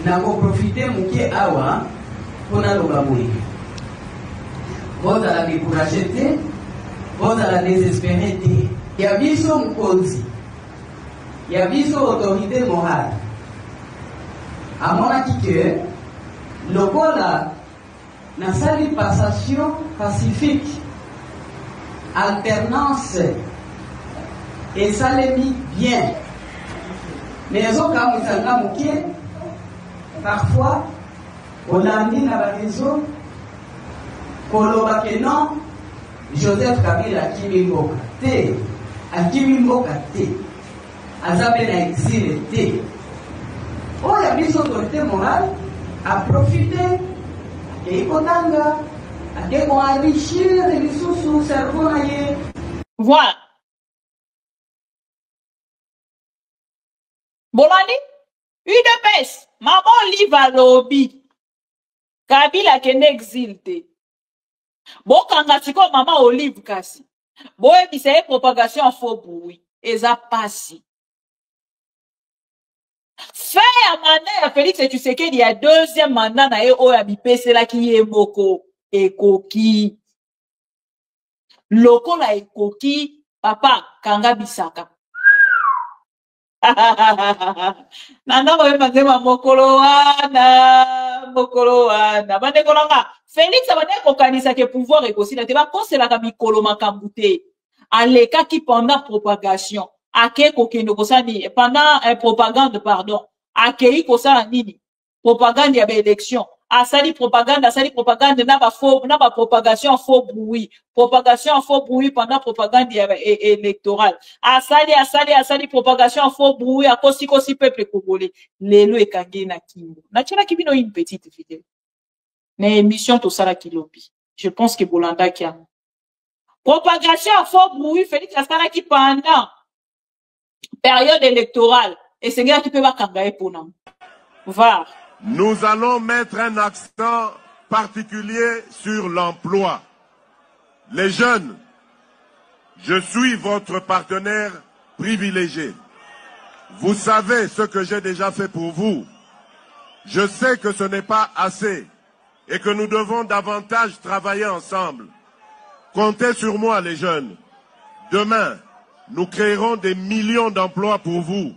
na ko profiter muke awa pona lobaboui. Vous allez décourager te, vous allez désespérer te. Ya biso mkonzi, ya biso autorité morale. Amona kike lokola na sali passation pacifique. Alternance et ça les mis bien. Mais ils ont quand même parfois, on a mis dans la raison, que non, Joseph Kabila Kimimboka te, a Kimimboka te, a Zabe na exil te. Oh, il y a mis autorité morale à profiter et Kotanga, à enrichir les ressources cerveau. Voilà. Bolani, UDPS, maman livre à lobby. Kabila kene exilté. Bon, quand maman olive kasi. Bon, et puis c'est propagation en faux bruit. Et ça passe. Fait à mandat, Félix, et tu sais qu'il y a deuxième mandat na o ya bipese là qui est moko et koki. Loko la e koki, papa, kanga bisaka. Nanda ko mazema mokolo wana bande kolanga Félix abane ko kanisa ke pouvoir ekosila te ba konsela ka mikolo makambute aleka ki pendant propagation ake ko kendo kosani pendant propagande pardon ake ko sala nini propagande ya ba élection asali propagande na ba propagation faux bruit pendant propagande électorale asali propagation faux bruit à kosi peuple congolais lelo ekangi na kimbo na tchela kibino une petite vidéo na émission to sala kilobi je pense que Bolanda qui a propagation faux bruit Félix asala qui pendant période électorale et c'est gars qui peut pas kangaye pour nous va. Nous allons mettre un accent particulier sur l'emploi. Les jeunes, je suis votre partenaire privilégié. Vous savez ce que j'ai déjà fait pour vous. Je sais que ce n'est pas assez et que nous devons davantage travailler ensemble. Comptez sur moi, les jeunes. Demain, nous créerons des millions d'emplois pour vous.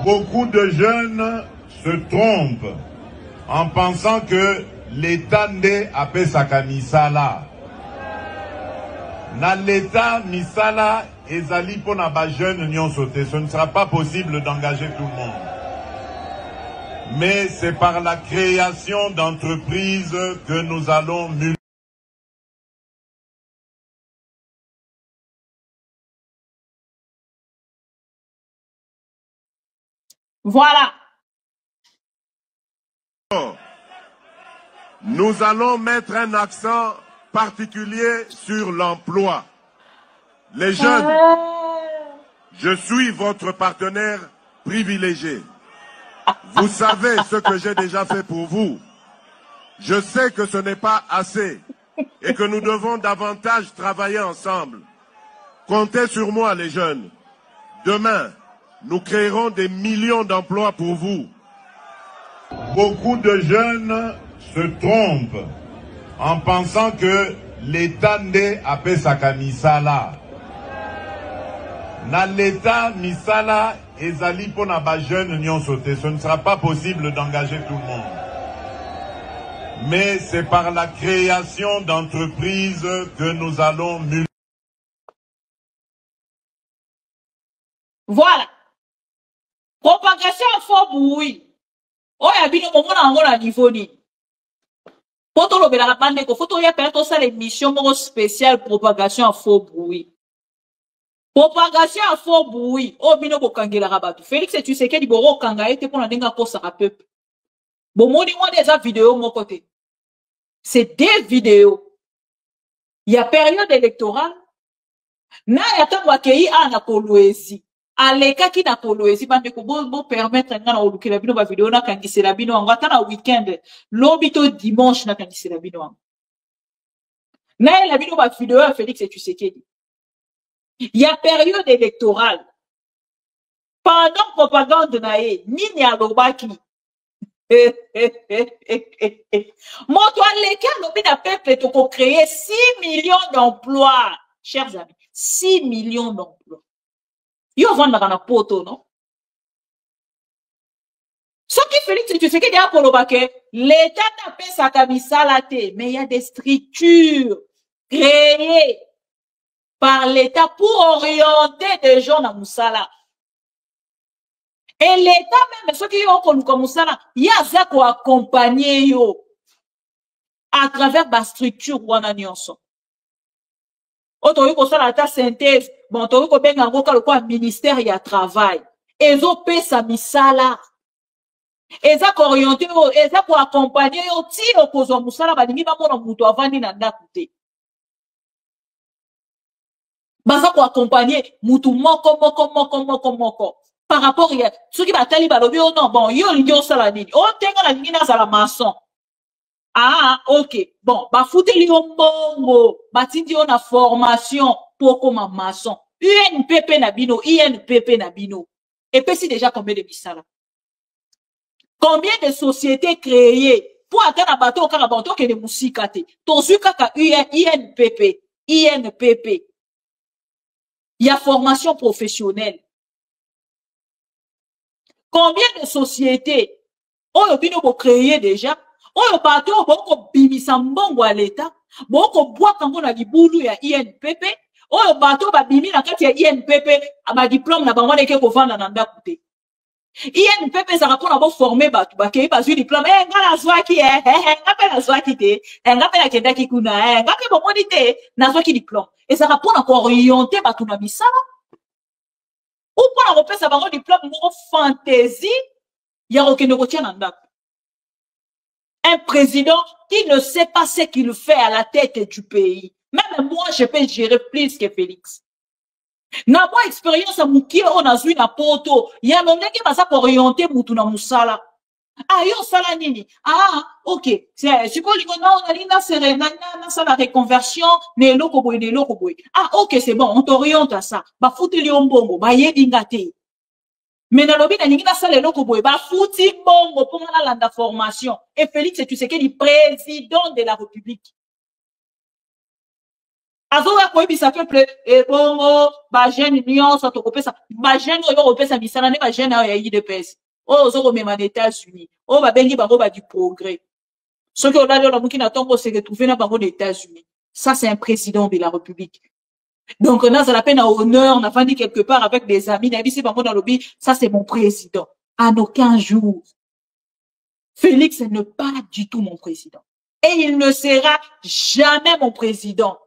Beaucoup de jeunes se trompent en pensant que l'État n'est à Pesaka Misala. Na l'État Misala ezali pona ba jeune nyon sauté. Ce ne sera pas possible d'engager tout le monde. Mais c'est par la création d'entreprises que nous allons multiplier. Voilà. Nous allons mettre un accent particulier sur l'emploi. Les jeunes, je suis votre partenaire privilégié. Vous savez ce que j'ai déjà fait pour vous. Je sais que ce n'est pas assez et que nous devons davantage travailler ensemble. Comptez sur moi, les jeunes. Demain, nous créerons des millions d'emplois pour vous. Beaucoup de jeunes se trompent en pensant que l'État n'est à Pesaka Misala. Na l'État Misala ezali pona ba jeune nyon sauté. Ce ne sera pas possible d'engager tout le monde. Mais c'est par la création d'entreprises que nous allons multiplier. Voilà. Propagation faux bruit. Oh, ya bino komona ngo na niveau ni. Poto lobela la bande ko photo ya perdre ça l'émission mo spéciale propagation à faux bruit. Propagation à faux bruit. Oh bino ko kangela rabatu. Félix tu sais que di boro kanga ete pona denga posa ka peuple. Bon moni moi des vidéos mon côté. C'est des vidéos. Il y a période électorale. Na ya tango akei ana kolwezi. Aleka ki na kolwezi bande ko bo permettre ngana olukela bino ba vidéo na kangisela bino ngo atana weekend lobito dimanche na kangisela bino. Na la bino ba vidéo à Félix et tu sais qu'il il y a période électorale. Pendant propagande nae nini alobaki. Monto aleka lobi na peuple to ko créer 6 millions d'emplois, chers amis. 6 millions d'emplois. Yo vendre na poto non? Ce qui Félix tu sais qu'il y a pour l'État n'a pas sa camisala te, mais il y a des structures créées par l'État pour orienter des gens dans Moussala. Et l'État même, ceux qui ont comme ça, il y a ça qui accompagner yo à travers la structure ou en alliance. Autant que ça la synthèse, bon, autant que ben le ministère y a travail. Ils ont payé sa misala. Ils ont orienté, ils ont accompagner yo ti opposant musala balingi ba mona muto avandi na ndakute. Baza ko accompagner mutu moko. Par rapport à ceux qui battent les balobi, oh non, bon, yo sala nini. Oh, tenga la nini na maçon. Ah, ok. Bon, bah, foutez li mbongo. Batindi on a formation pour comme maçon. UNPP Nabino, INPP Nabino. Et puis, c'est déjà combien de misala? Combien de sociétés créées pour atteindre un bateau au Carabanto que les moussicate? Tosu kaka INPP. Il y a formation professionnelle. Combien de sociétés on a créé déjà? On a parti au bimisa mbongo à l'État. Boko bois quand on a dit boulou ya INPP. On a parti au bimi na kati ya INPP à ma diplôme na bango neke ko vanda na ndakute. INPP ça rapport à former batu ba ke ba diplôme ngala zwaki ngapela zwaki te ngapela kenda kikuna ngape bomoni te na zwaki diplôme. Et ça rapport à orienter batu na misala. Ou pour la repère ça bango diplôme mo fantaisie ya okende ko tia na ndako. Un président qui ne sait pas ce qu'il fait à la tête du pays. Même moi, je peux gérer plus que Félix. Na moi expérience à Mouki, on a vu na poto. Il y a un moment qui m'a ça pour orienter Moutou na Moussala. Ah, yo sala nini. Ah, ok. C'est quoi on a dit na serena na ça la reconversion, ne loko boy, ne loko boy. Ah, ok, c'est bon, on t'oriente à ça. Ba fouti li ombongo, ba yedi ngate. Mais dans le but, il y a ça, les locaux, bah, fouti bongo pour la formation. Et Félix, tu sais qu'il est président de la République. Azoa quoi, ça fait et bongo, bah, jeune, nuance, ça te coupe ça. Bah, jeune, européen, ça, ça n'est pas jeune, il y a de pèse. Oh, zo, même en États-Unis. Oh, bah, bengi, bah, du progrès. Ceux qui ont là, la mouki n'attend pas se retrouver dans les États-Unis. Ça, c'est un président de la République. Donc, on a la peine à honneur, on a vendu quelque part avec des amis, dans lobby, ça c'est mon président. En aucun jour. Félix n'est pas du tout mon président. Et il ne sera jamais mon président.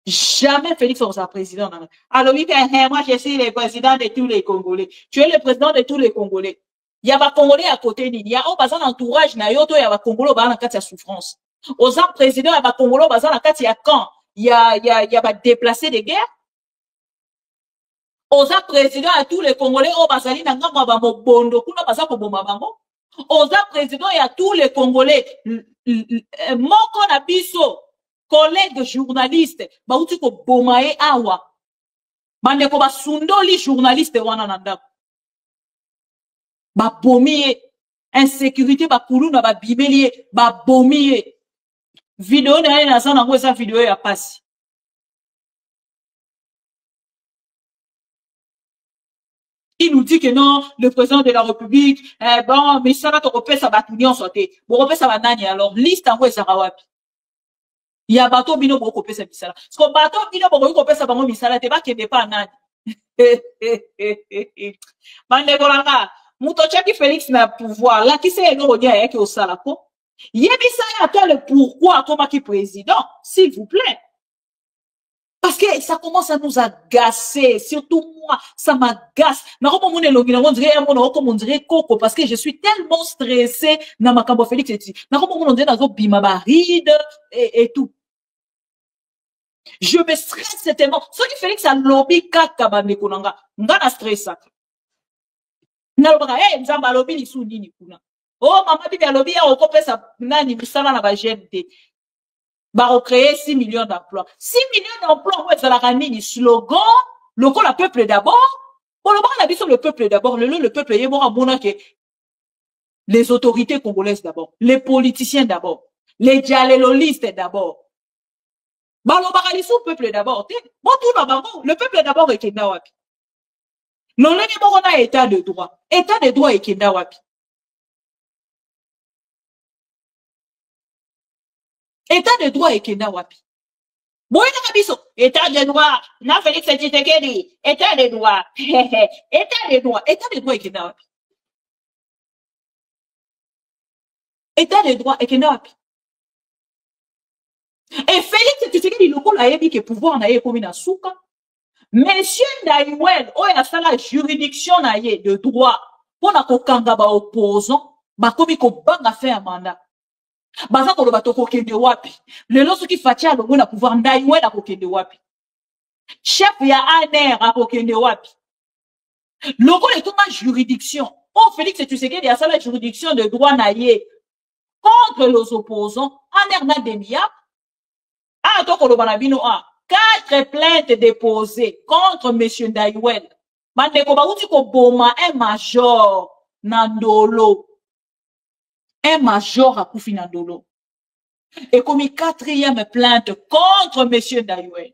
Jamais Félix sera président. Alors, oui, moi je suis le président de tous les Congolais. Tu es le président de tous les Congolais. Il y a pas Congolais à côté, il y a un entourage, il y a Congolais qui a souffrance. Aux présidents, il y a Congolais qui a camp. Il y a pas déplacé de guerre. Aux présidents à tous les Congolais, au Bazali Nangama Bondo, kuna basa ko bomba bango. Aux présidents et à tous les Congolais, moko na biso, collègues journalistes, ba uti ko bomae awa. Bande ko ba sundoli journaliste wana nanda. Ba bomier, insécurité ba kuluna ba bibelie, ba bomier. Vidéo na ça na esa vidéo ya passe. Il nous dit que non, le président de la République, bon, mais ça va te repère, ça va tout bien sauter. Bon, repère, ça va nani, alors, liste en quoi ça va wapi. Il y a bateau bino pour repère ça misala. Parce que bateau bino pour repère ça bango misala, te va qu'il n'est pas nani. Bande kolanga, muto chaki Félix na pouvoir, là, qui c'est no rodia yake au salapo? Yebisa ya toi le pourquoi comme qui président, s'il vous plaît. Parce que ça commence à nous agacer, surtout moi, ça m'agace. On dirait coco, parce que je suis tellement stressée dans ma cambo Félix et tout. Je me stresse tellement. Ce qui Félix a lobby kaka bande kunanga, ngana stressa. Naloba nzamba lobby ni su nini kuna. Oh maman dit lobby ya okope sa nani misala na ba gente. Va recréer 6 millions d'emplois. 6 millions d'emplois, ouais, ça la ramène, slogan, le peuple d'abord. Bon, le peuple d'abord, le peuple est mort à que les autorités congolaises d'abord, les politiciens d'abord, les dialélolistes d'abord. Bah, le peuple d'abord. Bon, tout d'abord, le peuple d'abord est Kendawapi. Non, on a état de droit. État de droit est Kendawapi. État de droit et Kenda wapi. Boy na biso, état de droit, na Félix Tshisekedi, état de droit. État de droit ekenda wapi? État de droit ekenda wapi? Et Félix Tshisekedi lokola ayebi ke pouvoir na ye komi na suka. Monsieur Ndaiwel, oyo asala juridiction na ye de droit, pona kokanga ba opposant, bakomi kobanga fe ya mandat. Baza koloba tokokende wapi? Lelo soki Fatia alongo na pouvoir Ndaiwel akokende wapi? Chef ya ANR akokende wapi? Lokola etoma juridiction. Oh, Félix Tshisekedi asala juridiction de droit na ye contre les opposants. ANR na demia. Ah, tokoloba na bino ah. 4 plaintes déposées contre M. Ndaiwel. Bandeko bauti ko boma un major Nandolo. Un major a koufi Nandolo. Et comme 4e plainte contre M. Ndaiwel.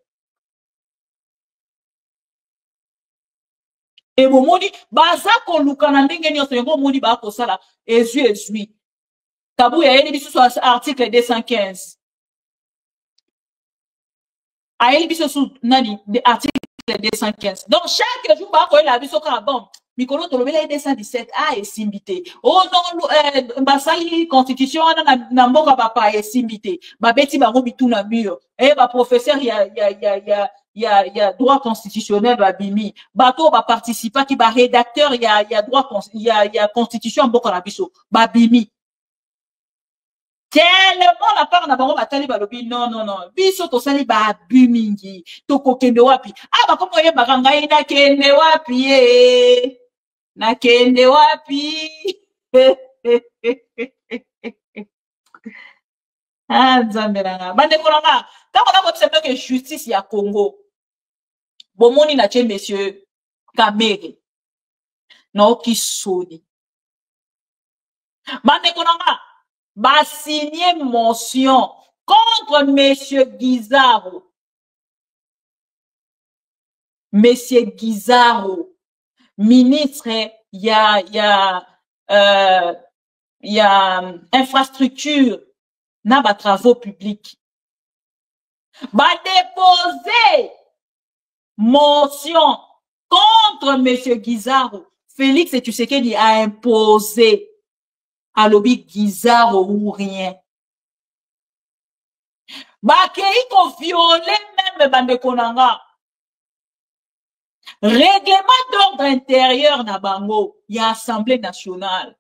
Et bon moni baza ko lukana ndenge nyonso yango moni ba ko sala ezui. Kabu ya yeli biso article 215. Aïe, biso sous nani de article 215. Donc chaque jour ba ko la biso ka bon mikolo to lobela 217 a esimbité. Oh non basali constitution na mboka papa esimbité. Ba beti ba ngo bituna mur. Eh ba professeur ya droit constitutionnel ba bimi. Bato ba participa ki ba rédacteur ya droit ya constitution mboka na biso ba bimi. Tellement la part na bango batali balobi non biso to sali ba bumingi to kokende wapi ah ba komo ye bakanga ina kende wapi na kende wapi ah nzambelanga bande kolanga tango na observer que justice ya Congo bomoni na che monsieur Kamere no kisoni bande kolanga va signer motion contre Monsieur Guizaro. Monsieur Guizaro, ministre, il y a infrastructure, n'a pas travaux publics. Va déposer motion contre Monsieur Guizaro. Félix Tshisekedi a imposé à lobby Guizaro ou rien. Bakei ko violer même bande konanga. Règlement d'ordre intérieur na bango, ya Assemblée nationale.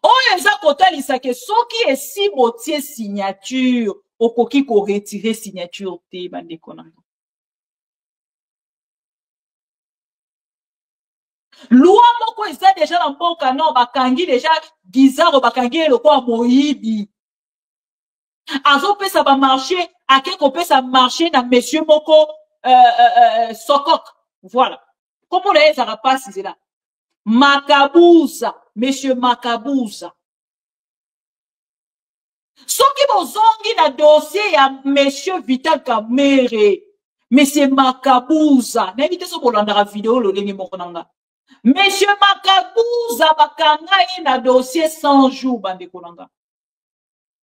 On eza kotalisa ke soki esi motie signature, okoki ko retirer signature te bande konanga. Loi moko eza déjà na mboka non bakangi déjà Guizaro bakangi le kwa moyibi. Azo pesa ba marché, ake ko pesa marché na monsieur moko Sokok. Voilà. Comment les ça passe là? Makabuza, monsieur Makabuza. Soki bozongi na dossier ya monsieur Vital Kamerhe, monsieur Makabuza. N'invite so kolanda la vidéo lo lengi moko nanga. Monsieur Makabuza bakanga na dossier 100 jours bande konanga.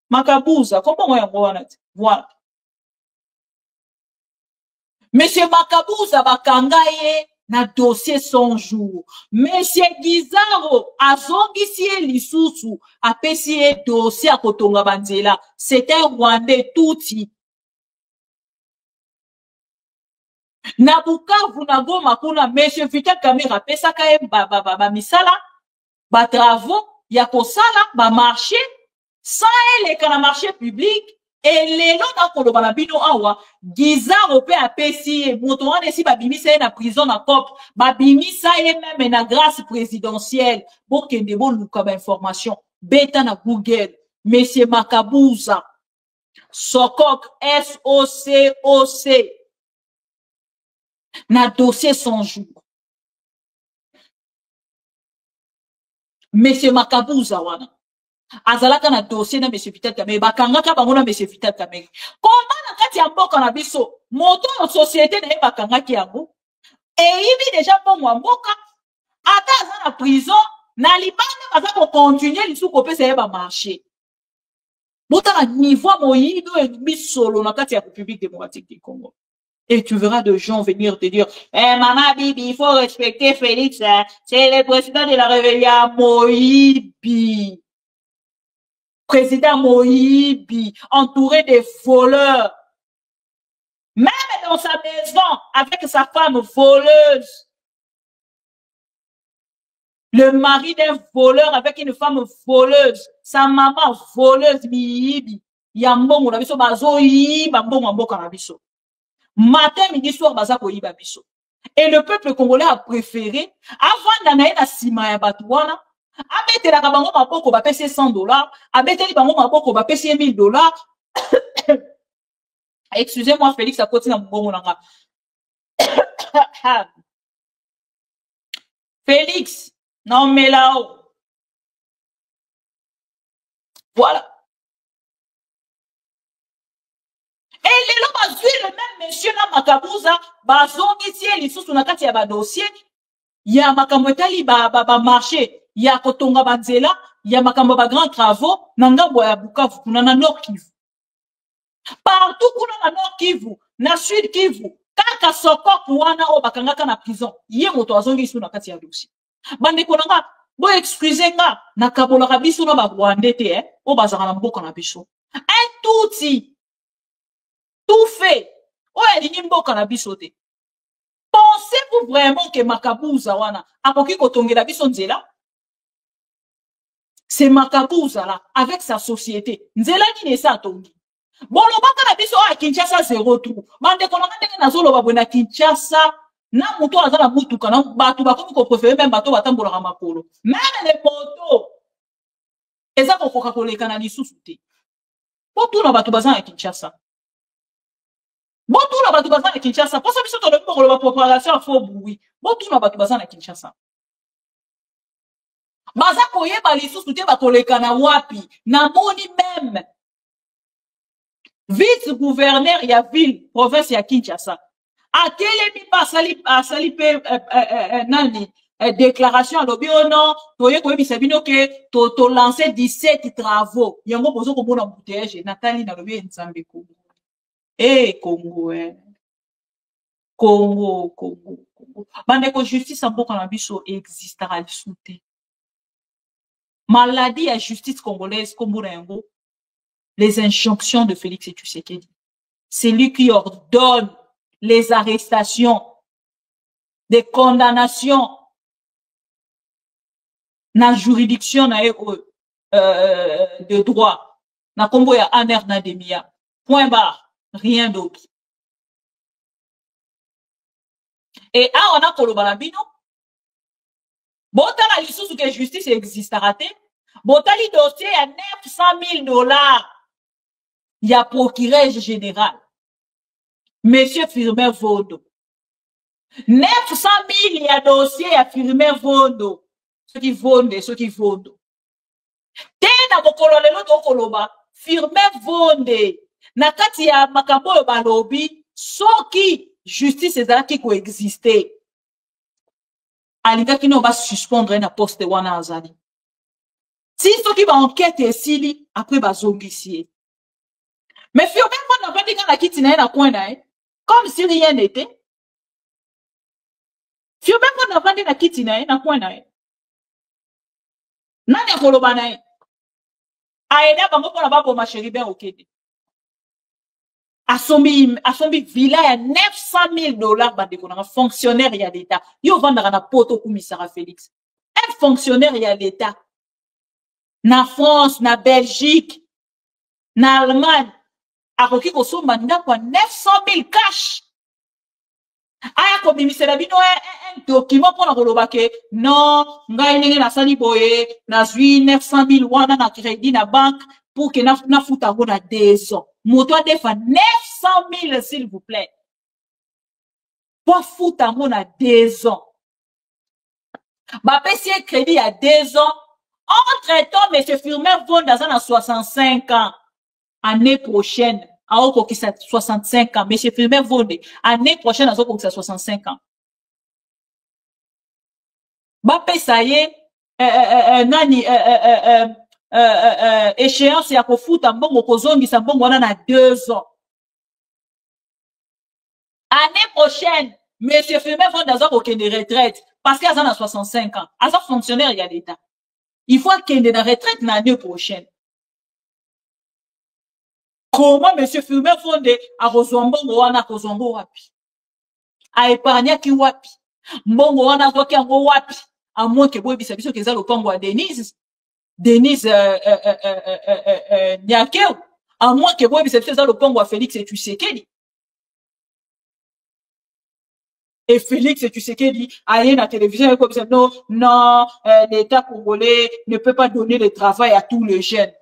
Makabuza, comment on yango wana? Voilà. Monsieur Makabuza bakanga na dossier 100 jours. Monsieur Guizaro azongisi lisusu apesi dossier a kotonga banzela. C'est un Rwandais touti. Na Bukavu na Goma kuna monsieur Vital Kamerhe pesa ka ba misala ba travaux ya kosala ba marché sans ele kana marché public et lelo na koloba na bino awa Guizaro pe apesi moto wana si ba bimisa na prison na COP ba bimisa même na grâce présidentielle pour que de bon luka ba information beta na Google monsieur Makabuza Sokok SOCOC na dossier 100 jours. Monsieur Makabuza wana. Azalaka na dossier na monsieur Vital Kamerhe. Bakangaka bango na monsieur Vital Kamerhe. Comment na kati ya mboka na biso, moto na société na ye bakangaki yango. Et ibi déjà bon mboka. Ata aza na prison, na libanda baza ko continuer lisu ko pesa ye ba marché. Bota na niveau moyido et bisolo na kati ya République démocratique du Congo. Et tu verras des gens venir te dire, Maman Bibi, il faut respecter Félix, hein. C'est le président de la rébellion Moïbi. Président Moïbi, entouré de voleurs. Même dans sa maison, avec sa femme voleuse. Le mari d'un voleur avec une femme voleuse. Sa maman voleuse, Miyibi. Yambongo na biso bazo yiba mbongo mboka na biso. Matin, midi, soir, baza ko yiba biso. Et le peuple congolais a préféré, avant d'anaï na sima ya batouana, abete la kabango maboko ba pese $100, abete li bango maboko ba pese $1000. Excusez-moi, Félix, à côté na mbongo nanga. Félix, non mais là-haut. Voilà. Et les gens le même monsieur na Makabouza, bazongi tie lisusu na kati ya ba dossier, ya makambo etali ba marché, ya kotonga banzela, ya makambo ba grands travaux, na ngambo ya Bukavu kuna na Nord Kivu. Partout kuna na Nord Kivu, na Sud Kivu, kaka soko wana o bakangaka na prison, ye moto azongi lisusu na kati ya dossier. Bande konanga, bo excusez nga, na kabola biso na ba Rwandais te, o bazaka na mboka na biso. Un touti tout fait. Oh, elle dit mboka na biso te. Pensez-vous vraiment que Makabouza wana akoki kotonge la biso nzela? C'est Makabouza là avec sa société. Nzela ni ne sa tongi. Bon lo baka na biso a Kinshasa 0 tout. Bande konanga ndenge na zolo babona Kinshasa na muto azala mutu kana batu bakomi ko préférer même bato batambola makolo. Même les poteaux. Eza ko koka koleka na lisusu te. Potu na batu bazana Kinshasa. Bon, tout la batu bazan à Kinshasa. Pour ça, biso to le pour la propagation à faux bruit. Bon, tout la batu bazan à Kinshasa. Baza koye balisu soute ba koleka na wapi. Na moni même. Vice-gouverneur ya ville, province ya Kinshasa. Atelemi pa sali pe nani déclaration à l'objet non. Toye koye bisabino ke to lancer 17 travaux. Yango bozo ko bona bouteille Nathalie na l'objet nzambe ko. Eh, Congo, Congo. Bande ko justice en boka na biso existera le soute. Maladie à justice congolaise, Combo Rengo. Les injonctions de Félix Tshisekedi. C'est lui qui ordonne les arrestations, des condamnations, na juridiction na de droit. Na Combo ya aner na demia. Point barre. Rien d'autre. Et on a Kolobalabino. Botala lisusu que justice existera te. Botali dossier à $900,000. Il y a procureur général. Monsieur Firmin Vondo. 900,000 il y a dossier à Firmin Vondo. Ceux qui vendent. Tena bokololelo to koloba. Firmin Vondo. Na kati ya makambo yo balobi soki justice ezalaki ko exister alingaki no ba suspendre na poste wana azali si soki ba enquête esili après ba zongisi mais Firmin Vondo na bandika na kiti na coin na comme si rien n'était. Firmin Vondo na bandika na kiti na coin na nani akoloba na aida bango pona ba boma Chéribin Okede. Asombi villa ya $900,000 bandeko fonctionnaire ya l'État. Yo vandaka na poto kumisara Félix. Un fonctionnaire ya l'État. Na France, na Belgique, na Allemagne. Akoki kosomba ndako 900,000 cash. Aya ko bimisela bino un document pour na koloba ke non, ngai ndenge na sali boye, na zui 900,000 wana na crédit na banque pour que na futa ngo na 2 ans. Moto defa 900,000 s'il vous plaît. Pour foutre à mon à 2 ans. Ba pesi crédit à 2 ans. Entre-temps, monsieur Firmin Vondo dans 65 ans. Année prochaine, à Oko qui 65 ans. Monsieur Firmin Vondo, année prochaine, à Oko qui 65 ans. Ba pesa ye, nani, échéance ya kofuta mbongo kozongisa mbongo wana na 2 ans. Année prochaine, monsieur Firmin Fonde aza kokende retraite parce qu'il a 65 ans. Aza fonctionnaire ya l'État. Il faut kende na retraite l'année prochaine. Comment monsieur Firmin Fonde a reçu mbongo wana kozongo wapi? A épargné ki wapi? Mbongo wana zoki yango wapi? À moins que boy bisabiso keza lopango a Denise Nyakeo. À moins que boy bisabiso keza lopango a Félix Tshisekedi. Et Félix Tshisekedi allait à la télévision et comme ça, non, l'État congolais ne peut pas donner le travail à tous les jeunes.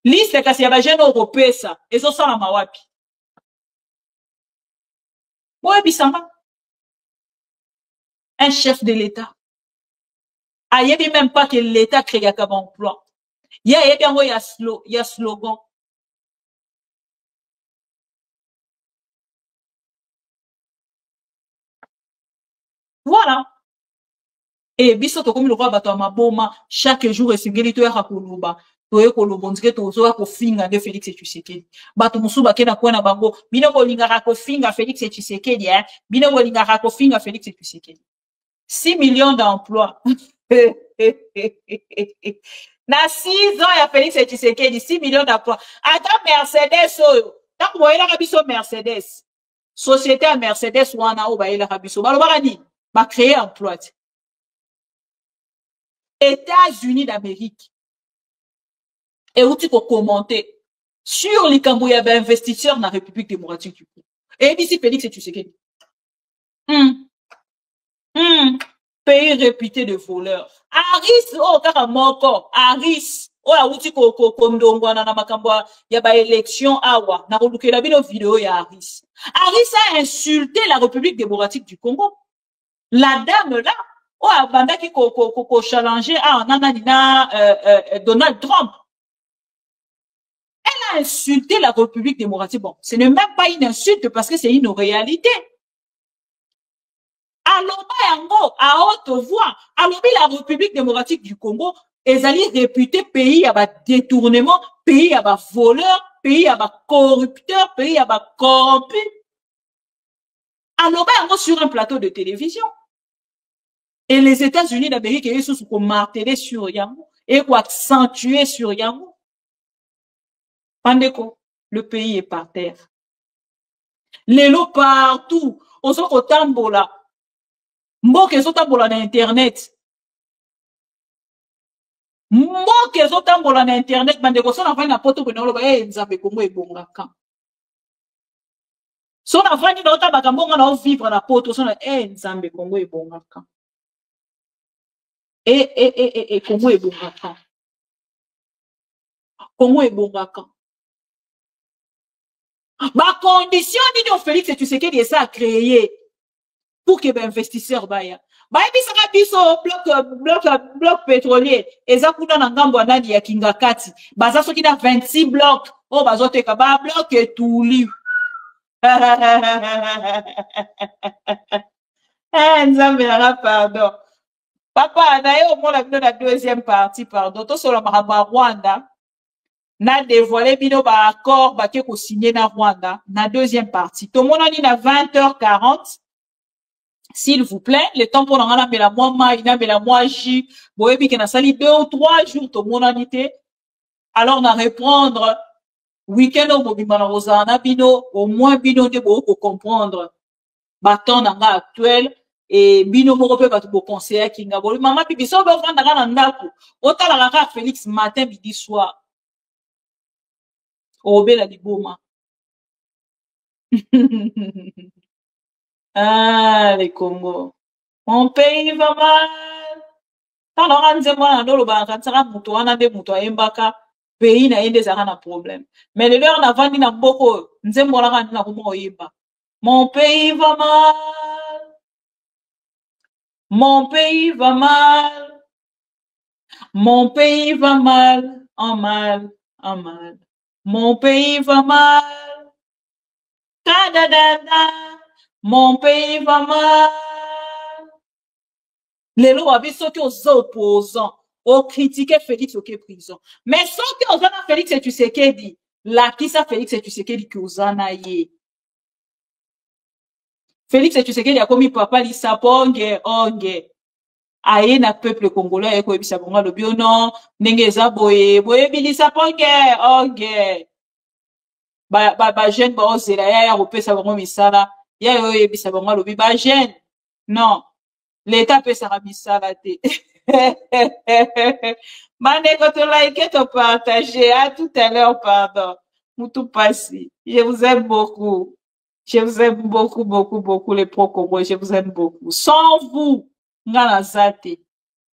Liste kasi ya ba jeunes européens ça, ezo sala mawapi. Ouais, bisamba. Un chef de l'État. Ah, il y a même pas que l'État crée un emploi. Il y a slogan. Voilà. Et biso to comme le roi bato maboma chaque jour esengeli to ya koloba to ye koloba ndike to zo ya kofinga de Félix Tshisekedi bato musuba kena kwana bango bino bolinga kofinga Félix Tshisekedi bino bolinga kofinga Félix Tshisekedi 6 millions d'emplois na 6 ans ya Félix Tshisekedi 6 millions d'emplois ata Mercedes oyo ta koyela biso Mercedes société à Mercedes wana o ba yela biso balobaka ni ba créer emploi. États-Unis d'Amérique. Et où tu peux commenter sur les Cambouya investisseurs dans la République démocratique du Congo. Et ici, Félix Tshisekedi. Pays réputé de voleurs. Aris, oh, karamoko. Aris. Oh, la outi kondongwa na makambwa ya ba élection awa. Na koluke la bino vidéo ya Aris. Aris a insulté la République démocratique du Congo. La dame là, oh, banda qui challenger Donald Trump. Elle a insulté la République démocratique. Bon, ce n'est même pas une insulte parce que c'est une réalité. Aloba yango, à haute voix, alobi la République démocratique du Congo, ils allaient réputer pays à bas détournement, pays à bas voleur, pays à bas corrupteur, pays à bas corrompu. Aloba yango sur un plateau de télévision. Et les États-Unis d'Amérique, ils sont martelés sur Yango et accentuer sur Yango. Pandeko, le pays est par terre. Les lots partout. On s'en tambola. Mboke so tambola na internet. Mboke so tambola na internet. Bandeko so na fani na poto kwenye oloba nzambe Kongo ebongaka. So na fani na otaba mbonga na vivre na poto so na nzambe Kongo ebongaka. Kongo ebongaka. Kongo ebongaka. Ma condition nini Félix Tshisekedi esa créé pour que ben investisseur baya. Ba ebisaka biso bloc pétrolier eza kuna na ngambo ya nani ya Kingakati. Baza soki na 26 blocs. Oh bazoteka ba bloc etuli. Nzambe na pardon. Papa, na yo mona bino na deuxième partie, pardon. To solo mahamba Rwanda. Na dévoilé bino ba accord ba ke ko signer na Rwanda. Na deuxième partie. To mona ni na 20h40. S'il vous plaît, le temps pour na mela moi mai, na mela moi ji. Boyebi ke na sali 2 ou 3 jours to mona nité. Alors na reprendre week-end au mobima na rozana bino, au moins bino de bo ko comprendre. Baton na actuel. Et bino moko pe batu bo conseiller kinga bolo mama pipi so ba vanda kana ndako otala kaka Félix matin midi soir obela liboma. Ah les Congo, mon pays va mal. Alors anze mwana ndolo ba katsaka mutu wana de mutu ayembaka pays na yende zaka na problème mais le leur na vandi na mboko nze mbola kana na komo oyeba mon pays va mal. Mon pays va mal. Mon pays va mal. En mal. En mal. Mon pays va mal. Kadadada. Mon pays va mal. Les lois abisso qui aux opposants. au critiquer Félix au prison. Mais sans que Ozana Félix et Tshisekedi, la qui ça Félix et Tshisekedi qui Ozana yé. Félix et Tshisekedi a commis papa l'issaponge, onge. Aye na peuple congolais eko ebisa bonga lobi non ndenge eza boye bilisa ponge onge ba jeune ba ozela ya kopesa bango misala ya yo ebisa bonga lobi ba jeune non l'état pesa misala te Mandeko to like to partager à tout à l'heure pardon Moutou Passi je vous aime beaucoup beaucoup les pro-congolais je vous aime beaucoup sans vous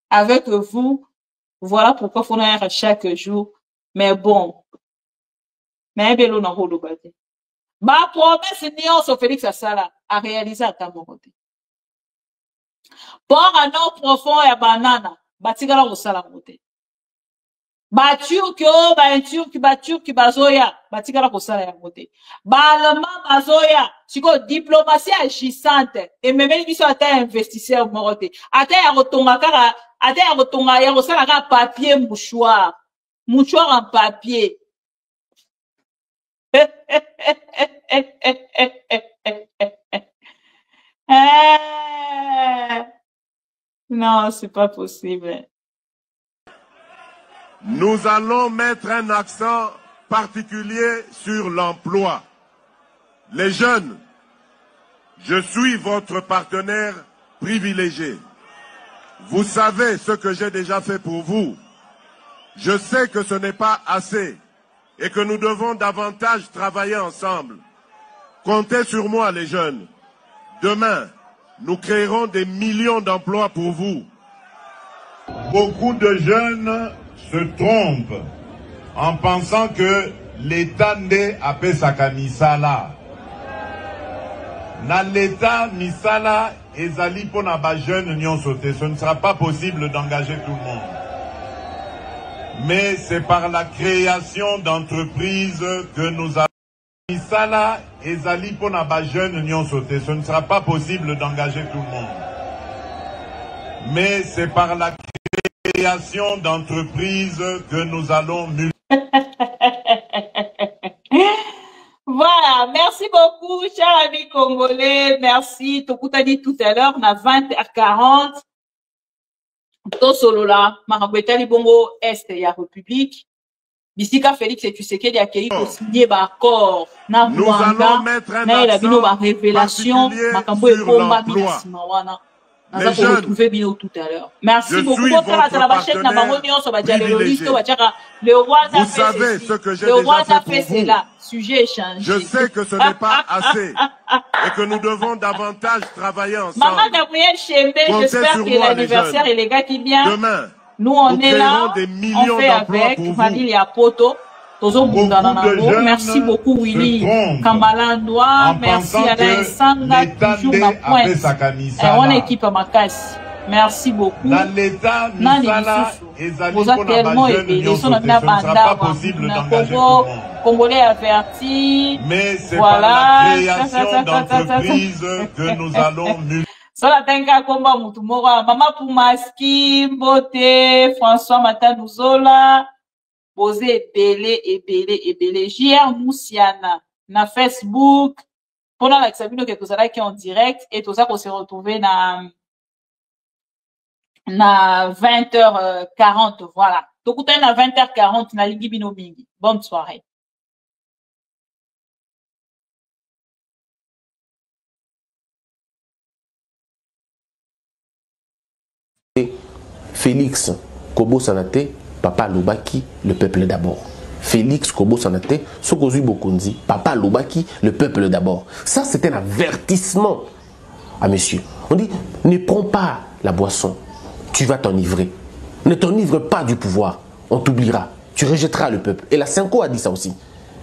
avec vous, voilà pourquoi il faut faire chaque jour. Mais bon, mais bello na holo bate. Ma promesse nion so Félix Asala a réalisé à Cameroun. Pour un nom profond et banana, batigala au salamote. Turki bazoya, batigala au salamote. Allemand bazoya, siko diplomatie agissante et même ils sont investisseurs morote. Ate ya rotonga kaka, ate ya rotonga ya rosala ka papier mouchoir en papier. Non, c'est pas possible. Nous allons mettre un accent particulier sur l'emploi. Les jeunes, je suis votre partenaire privilégié. Vous savez ce que j'ai déjà fait pour vous. Je sais que ce n'est pas assez et que nous devons davantage travailler ensemble. Comptez sur moi, les jeunes. Demain, nous créerons des millions d'emplois pour vous. Beaucoup de jeunes se trompent en pensant que l'État n'est à Pesaka Misala. Na l'État Misala ezali pona ba jeune nyon sauté. Ce ne sera pas possible d'engager tout le monde. Mais c'est par la création d'entreprises que nous avons. Misala ezali pona ba jeune nyon sauté. Ce ne sera pas possible d'engager tout le monde. Mais c'est par la création d'entreprises que nous allons Voilà, merci beaucoup, chers amis congolais. Merci. Tokuta dit tout à l'heure, on a 20h40. Tosolola, Marabetali Bongo, Est et la République. Bisika Félix et Tshisekedi a accueilli pour signer l'accord. Nous allons mettre un accent révélation. Makambo et Pomba Minasimwana. Nous allons retrouver Bino tout à l'heure. Merci beaucoup. Vous savez ce que j'ai déjà fait pour vous. Sujet échangé. Je sais que ce n'est pas assez et que nous devons davantage travailler ensemble. Maman Gabriel Chembe, j'espère que l'anniversaire est les gars qui bien. Demain, nous on est là, on fait avec famille à Poto. Merci beaucoup Willy Kambalandoa, merci Alain Sanga, toujours ma pointe. On équipe à Makassi. Merci beaucoup. L'État Misala vous êtes tellement aidés. Ce ne sera pas possible d'engager tout le monde. Congolais avertis. Mais c'est par la création d'entreprises que nous allons Sola tenga komba mutu mora Mama Poumaski, Mbote, François Matanouzola, Posé Ebele, JR Moussiana, na Facebook, pendant la Xabino que vous avez qui en direct, et tout ça qu'on s'est retrouvé na 20h40, voilà. Donc, on est à 20h40, na Ligi Bino Mingi. Bonne soirée. Félix Kobo Sanate, Papa Lobaki, le peuple d'abord. Félix Kobo Sanate, Sokozu Bokonzi, Papa Lobaki, le peuple d'abord. Ça, c'est un avertissement à monsieur. On dit, ne prends pas la boisson, tu vas t'enivrer. Ne t'enivre pas du pouvoir, on t'oubliera. Tu rejetteras le peuple. Et la Cinco a dit ça aussi.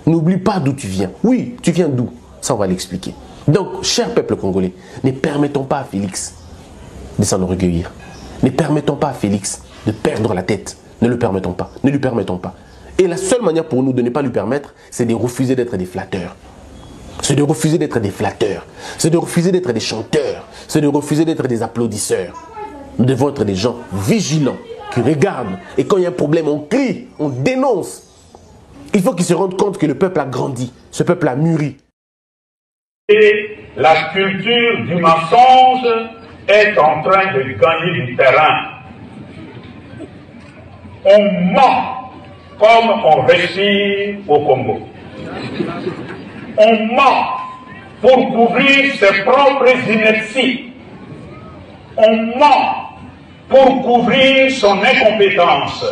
N'oublie pas d'où tu viens. Oui, tu viens d'où? Ça, on va l'expliquer. Donc, cher peuple congolais, ne permettons pas à Félix de s'enorgueillir. Ne permettons pas à Félix de perdre la tête. Ne le permettons pas. Ne lui permettons pas. Et la seule manière pour nous de ne pas lui permettre, c'est de refuser d'être des flatteurs. C'est de refuser d'être des flatteurs. C'est de refuser d'être des chanteurs. C'est de refuser d'être des applaudisseurs. Nous devons être des gens vigilants qui regardent. Et quand il y a un problème, on crie, on dénonce. Il faut qu'ils se rendent compte que le peuple a grandi, ce peuple a mûri. Et la culture du mensonge est en train de gagner du terrain. On ment comme on respire au Congo. On ment pour couvrir ses propres inerties. On ment pour couvrir son incompétence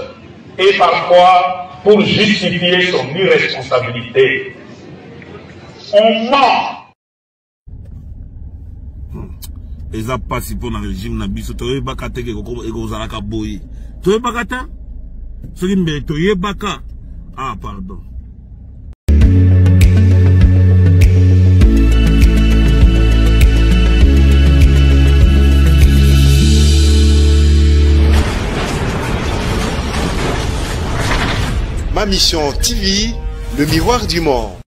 et parfois pour justifier son irresponsabilité. On ment. Eza pasi pour le régime na biso to yebaka te ke ekozalaka boyi. To yebaka te? Soki mbe to yebaka. Ah pardon. Ma mission TV, le miroir du monde.